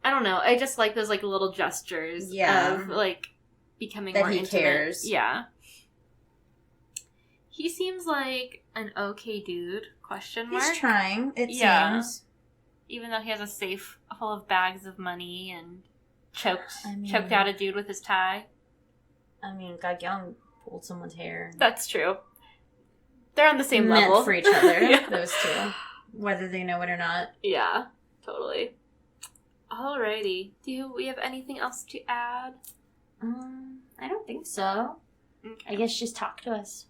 I don't know, I just like those, like, little gestures of, like, becoming
that
more
he
intimate.
cares.
Yeah. He seems like an okay dude, question mark.
He's trying, it seems.
Even though he has a safe full of bags of money and choked out a dude with his tie.
I mean, God Young pulled someone's hair.
That's true. They're on the same
Meant
level.
for each other,
Yeah.
those two. Whether they know it or not.
Yeah, totally. Alrighty. Do we have anything else to add?
I don't think so.
Okay.
I guess just talk to us.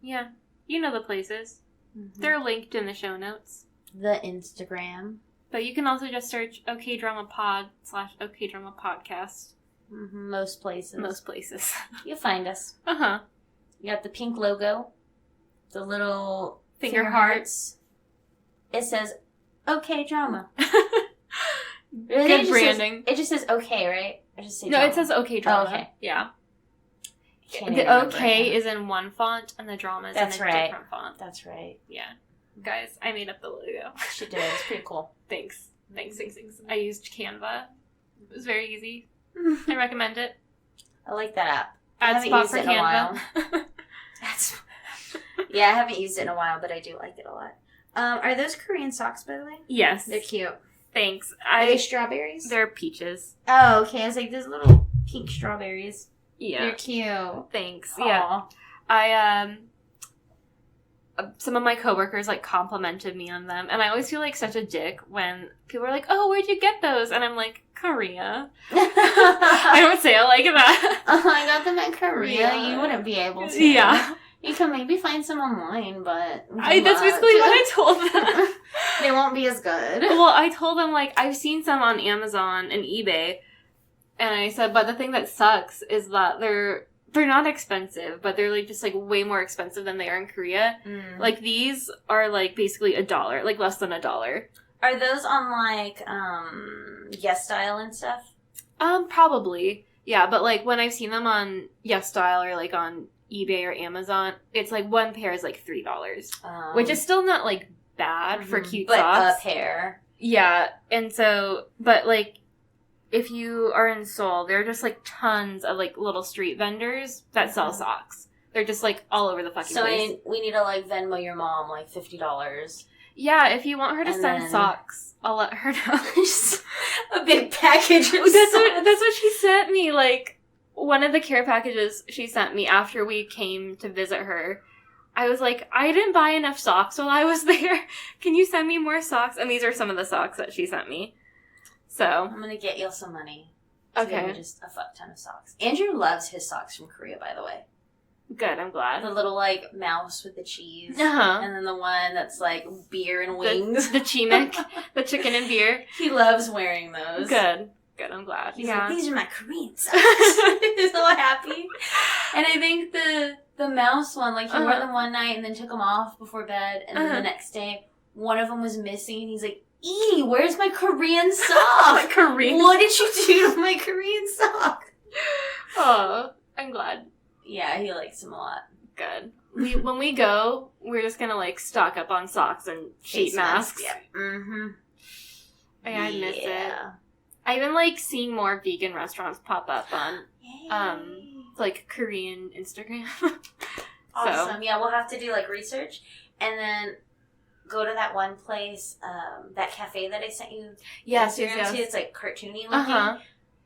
Yeah. You know the places.
Mm-hmm.
They're linked in the show notes.
The Instagram.
But you can also just search okdramapod/okdramapodcast.
Most places.
Most places.
You'll find us.
Uh-huh.
You got the pink logo. The little
Finger hearts.
It says, okay, drama.
Good branding.
It just says okay, right? I just say
No,
drama.
it says okay drama.
Oh, okay.
Yeah.
Can't
The
even remember
okay
it.
is in one font and the drama is
That's
in a
right.
different font.
That's right.
Yeah. Guys, I made up the logo.
She did. It's pretty cool.
Thanks. I used Canva. It was very easy. I recommend it.
I like that app.
Ad
haven't
spot
used
for
it in a while.
Canva.
Yeah, I haven't used it in a while, but I do like it a lot. Are those Korean socks, by the way?
Yes.
They're cute.
Thanks.
Are they strawberries?
They're peaches.
Oh, okay. I was like, there's little pink strawberries.
Yeah.
They're cute.
Thanks.
Aww.
Yeah. I some of my coworkers like complimented me on them, and I always feel like such a dick when people are like, "Oh, where'd you get those?" And I'm like, "Korea." I don't say it like that.
Oh, I got them at Korea.
Yeah.
You wouldn't be able to.
Yeah.
You can maybe find some online, but
That's basically what I told them.
They won't be as good.
Well, I told them, like, I've seen some on Amazon and eBay, and I said, but the thing that sucks is that they're not expensive, but they're, like, just, like, way more expensive than they are in Korea.
Mm.
Like, these are, like, basically $1, like, less than $1.
Are those on, like, Yes Style and stuff?
Probably. Yeah, but, like, when I've seen them on Yes Style or, like, on eBay or Amazon, it's, like, one pair is, like, $3. Which is still not, like, bad for cute socks.
But a pair.
Yeah, and so, but, like, if you are in Seoul, there are just, like, tons of, like, little street vendors that sell socks. They're just, like, all over the fucking place.
So we need to, like, Venmo your mom, like, $50.
Yeah, if you want her to
And
send
then-
socks, I'll let her know.
Just a big package of
That's what she sent me, like, one of the care packages she sent me after we came to visit her. I was like, I didn't buy enough socks while I was there. Can you send me more socks? And these are some of the socks that she sent me. So.
I'm going to get you some money.
Okay.
Just a fuck ton of socks. Andrew loves his socks from Korea, by the way.
Good, I'm glad.
The little, like, mouse with the cheese.
Uh-huh.
And then the one that's, like, beer and wings.
The chimek, the chicken and beer.
He loves wearing those.
Good, I'm glad.
He's
yeah.
like, these are my Korean socks. He's so happy. And I think the mouse one, like, he wore them one night and then took them off before bed. And then the next day, one of them was missing. And he's like, Edie, where's my Korean sock?
Korean.
What did you do to my Korean sock?
Oh, I'm glad.
Yeah, he likes them a lot.
Good. When we go, we're just gonna, like, stock up on socks and sheet
Face
masks.
Yeah. Mm-hmm.
I miss it. I've been, like, seeing more vegan restaurants pop up on, like, Korean Instagram.
Awesome.
So.
Yeah, we'll have to do, like, research. And then go to that one place, that cafe that I sent you.
Yes.
It's, like, cartoony looking.
Uh-huh.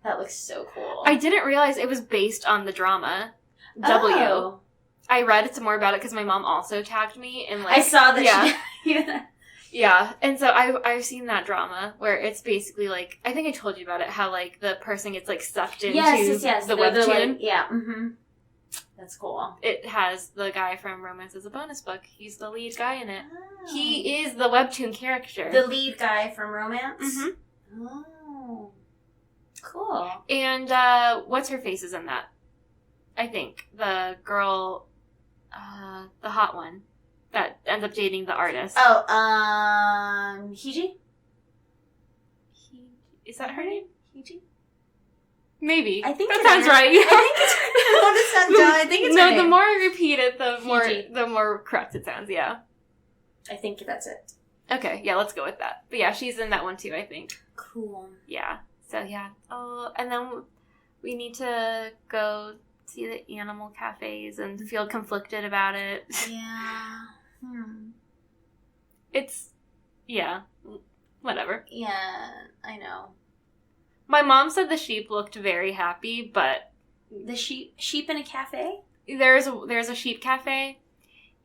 That looks so cool.
I didn't realize it was based on the drama, W.
Oh.
I read some more about it because my mom also tagged me in, like...
I saw that.
Yeah.
Yeah.
Yeah, and so I've seen that drama where it's basically, like, I think I told you about it, how, like, the person gets, like, sucked into
Yes.
the
They're
webtoon.
like, yeah. Mm-hmm. That's cool.
It has the guy from Romance is a Bonus Book. He's the lead guy in it.
Oh.
He is the webtoon character.
The lead guy from Romance?
Mm-hmm.
Oh. Cool.
And, what's her face is in that? I think. The girl, the hot one that ends up dating the artist.
Oh, Hiji?
Is that her name?
Hiji?
Maybe.
I think
that sounds right.
I think it's I want to sound dumb. I think it's
no.
her
The
name.
more I repeat it,
Fiji.
the more correct it sounds. Yeah.
I think that's it.
Okay. Yeah. Let's go with that. But yeah, she's in that one too. I think.
Cool.
Yeah. So yeah. Oh, and then we need to go see the animal cafes and feel conflicted about it.
Yeah.
It's yeah. Whatever.
Yeah, I know.
My mom said the sheep looked very happy, but
The sheep in a cafe?
there's a sheep cafe,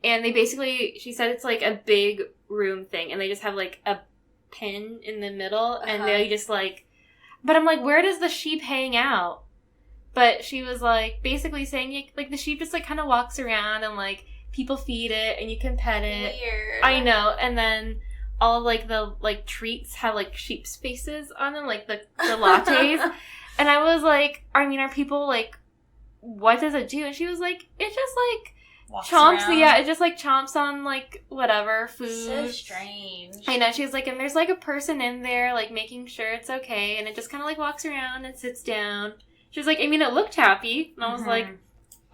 and they basically, she said it's like a big room thing, and they just have like a pin in the middle, and they just like, but I'm like, where does the sheep hang out? But she was like basically saying like the sheep just like kind of walks around and like people feed it and you can pet it.
Weird.
I know, and then all of, like, the, like, treats have, like, sheep's faces on them, like, the lattes. And I was like, I mean, are people, like, what does it do? And she was like, it just, like,
Walks
chomps,
around.
yeah, it just, like, chomps on, like, whatever, food.
So strange.
I know, she was like, and there's, like, a person in there, like, making sure it's okay, and it just kind of, like, walks around and sits down. She was like, I mean, it looked happy. And I was like,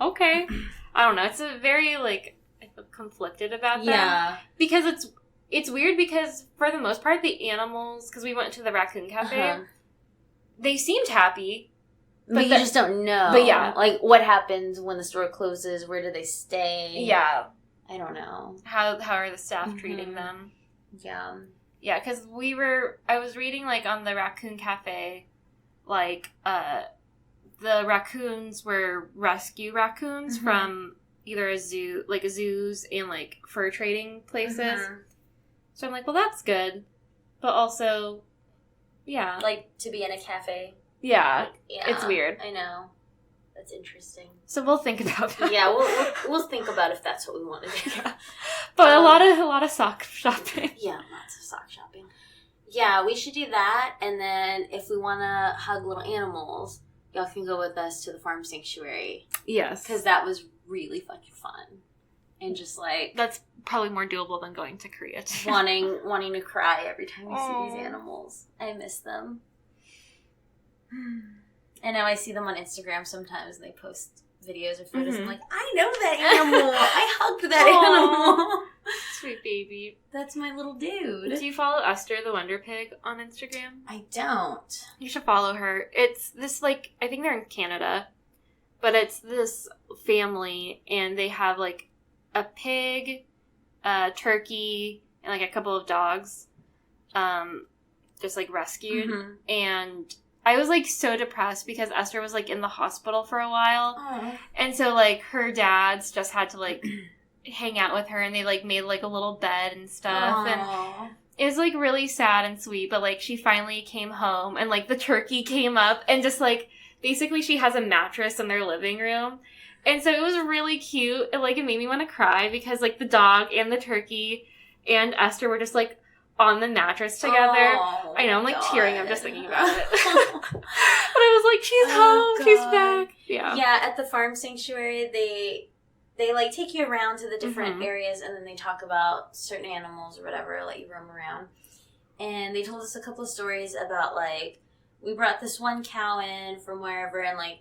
okay. I don't know, it's a very, like, I feel conflicted about that.
Yeah.
Because it's weird because, for the most part, the animals, because we went to the raccoon cafe, they seemed happy.
But you just don't know.
But yeah.
Like, what happens when the store closes? Where do they stay?
Yeah.
I don't know.
How are the staff treating them?
Yeah.
Yeah, because I was reading, like, on the raccoon cafe, like, the raccoons were rescue raccoons from either a zoo, like, zoos and, like, fur trading places. So I'm like, well, that's good. But also, yeah.
Like, to be in a cafe.
Yeah.
Like, yeah.
It's weird.
I know. That's interesting.
So we'll think about that.
Yeah, we'll think about if that's what we want to do.
Yeah. But a lot of sock shopping.
Yeah, lots of sock shopping. Yeah, we should do that. And then if we want to hug little animals, y'all can go with us to the farm sanctuary.
Yes.
Because that was really fucking fun. And just like...
That's probably more doable than going to Korea, too.
wanting to cry every time we see these animals. I miss them. And now I see them on Instagram sometimes. They post videos or photos. I'm like, I know that animal. I hugged that animal.
Sweet baby.
That's my little dude.
Do you follow Esther the Wonder Pig on Instagram?
I don't.
You should follow her. It's this, like, I think they're in Canada, but it's this family, and they have, like, a pig, a turkey, and, like, a couple of dogs, just, like, rescued. And I was, like, so depressed because Esther was, like, in the hospital for a while.
Aww.
And so, like, her dads just had to, like, hang out with her, and they, like, made, like, a little bed and stuff.
Aww.
And it was, like, really sad and sweet, but, like, she finally came home, and, like, the turkey came up, and just, like, basically she has a mattress in their living room. And so it was really cute. And, like, it made me want to cry because, like, the dog and the turkey and Esther were just, like, on the mattress together.
Oh,
I know, I'm, like,
God.
tearing up just thinking about it. But I was like, she's home. She's back. Yeah.
Yeah, at the farm sanctuary, they like, take you around to the different areas, and then they talk about certain animals or whatever, let you roam around. And they told us a couple of stories about, like, we brought this one cow in from wherever, and, like,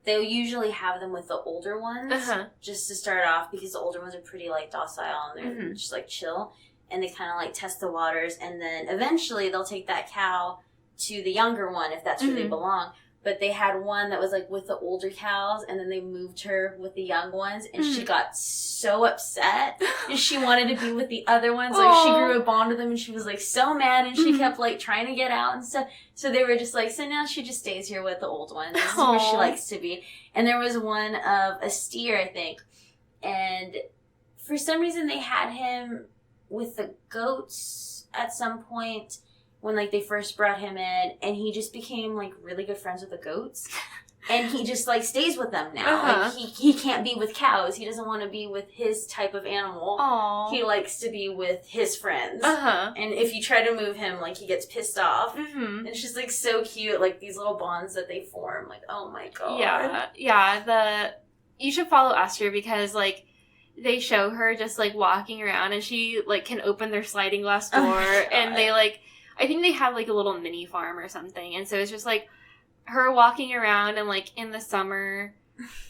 they'll usually have them with the older ones just to start off because the older ones are pretty, like, docile and they're just, like, chill. And they kind of, like, test the waters. And then eventually they'll take that cow to the younger one if that's where they belong. But they had one that was, like, with the older cows, and then they moved her with the young ones, and she got so upset. And she wanted to be with the other ones. Like, she grew a bond with them, and she was, like, so mad, and she kept, like, trying to get out and stuff. So they were just like, so now she just stays here with the old ones. This is where she likes to be. And there was one of a steer, I think. And for some reason, they had him with the goats at some point when, like, they first brought him in, and he just became, like, really good friends with the goats. And he just, like, stays with them now. Like, he can't be with cows. He doesn't want to be with his type of animal.
Aww.
He likes to be with his friends.
Uh-huh.
And if you try to move him, like, he gets pissed off.
Mm-hmm.
And it's just, like, so cute, like, these little bonds that they form. Like, oh, my God.
Yeah. You should follow Esther because, like, they show her just, like, walking around, and she, like, can open their sliding glass door, and they, like, I think they have, like, a little mini farm or something, and so it's just, like, her walking around and, like, in the summer,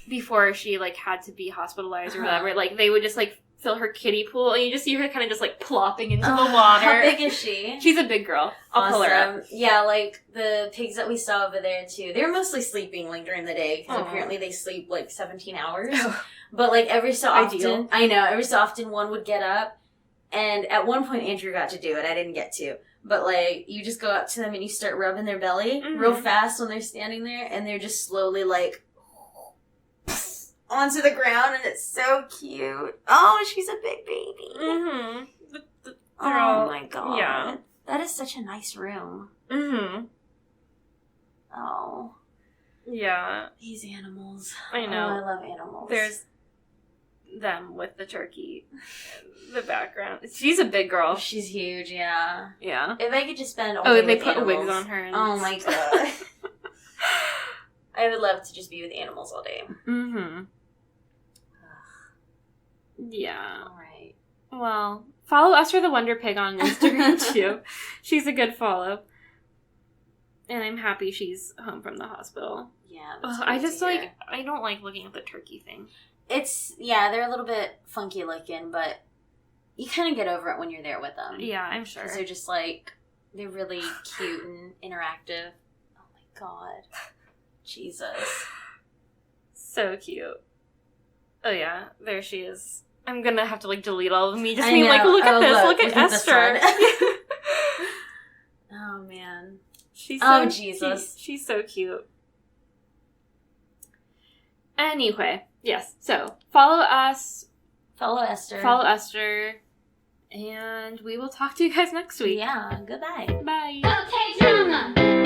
before she, like, had to be hospitalized or whatever, like, they would just, like, fill her kiddie pool, and you just see her kind of just, like, plopping into the water.
How big is she?
She's a big girl. I'll pull her up.
Yeah, like, the pigs that we saw over there, too, they were mostly sleeping, like, during the day, because apparently they sleep, like, 17 hours. But, like, every so often, every so often one would get up, and at one point Andrew got to do it, I didn't get to. But, like, you just go up to them and you start rubbing their belly real fast when they're standing there, and they're just slowly, like, onto the ground, and it's so cute. Oh, she's a big baby.
Mm-hmm.
Oh, my God.
Yeah.
That is such a nice room.
Mm-hmm.
Oh.
Yeah.
These animals.
I know.
Oh, I love animals.
There's them with the turkey in the background. She's a big girl.
She's huge, yeah.
Yeah.
If I could just spend all
Oh,
day
they
with
put
animals.
wigs on her. And
Oh, my God. I would love to just be with animals all day.
Mm-hmm. Yeah.
All right.
Well, follow Esther the Wonder Pig on Instagram, too. She's a good follow. And I'm happy she's home from the hospital.
Yeah.
I just, like, I don't like looking at the turkey thing.
They're a little bit funky looking, but you kind of get over it when you're there with them.
Yeah, I'm sure.
Because they're just, like, they're really cute and interactive. Oh, my God. Jesus.
So cute. Oh, yeah. There she is. I'm gonna have to, like, delete all of me. Just
I
me,
know.
like, look at this. Look at
this
Esther.
one. Oh, man.
She's so
Jesus.
Cute. She's so cute. Anyway, yes. So, follow us.
Follow Esther.
Follow Esther. And we will talk to you guys next week.
Yeah. Goodbye.
Bye.
Okay, drama.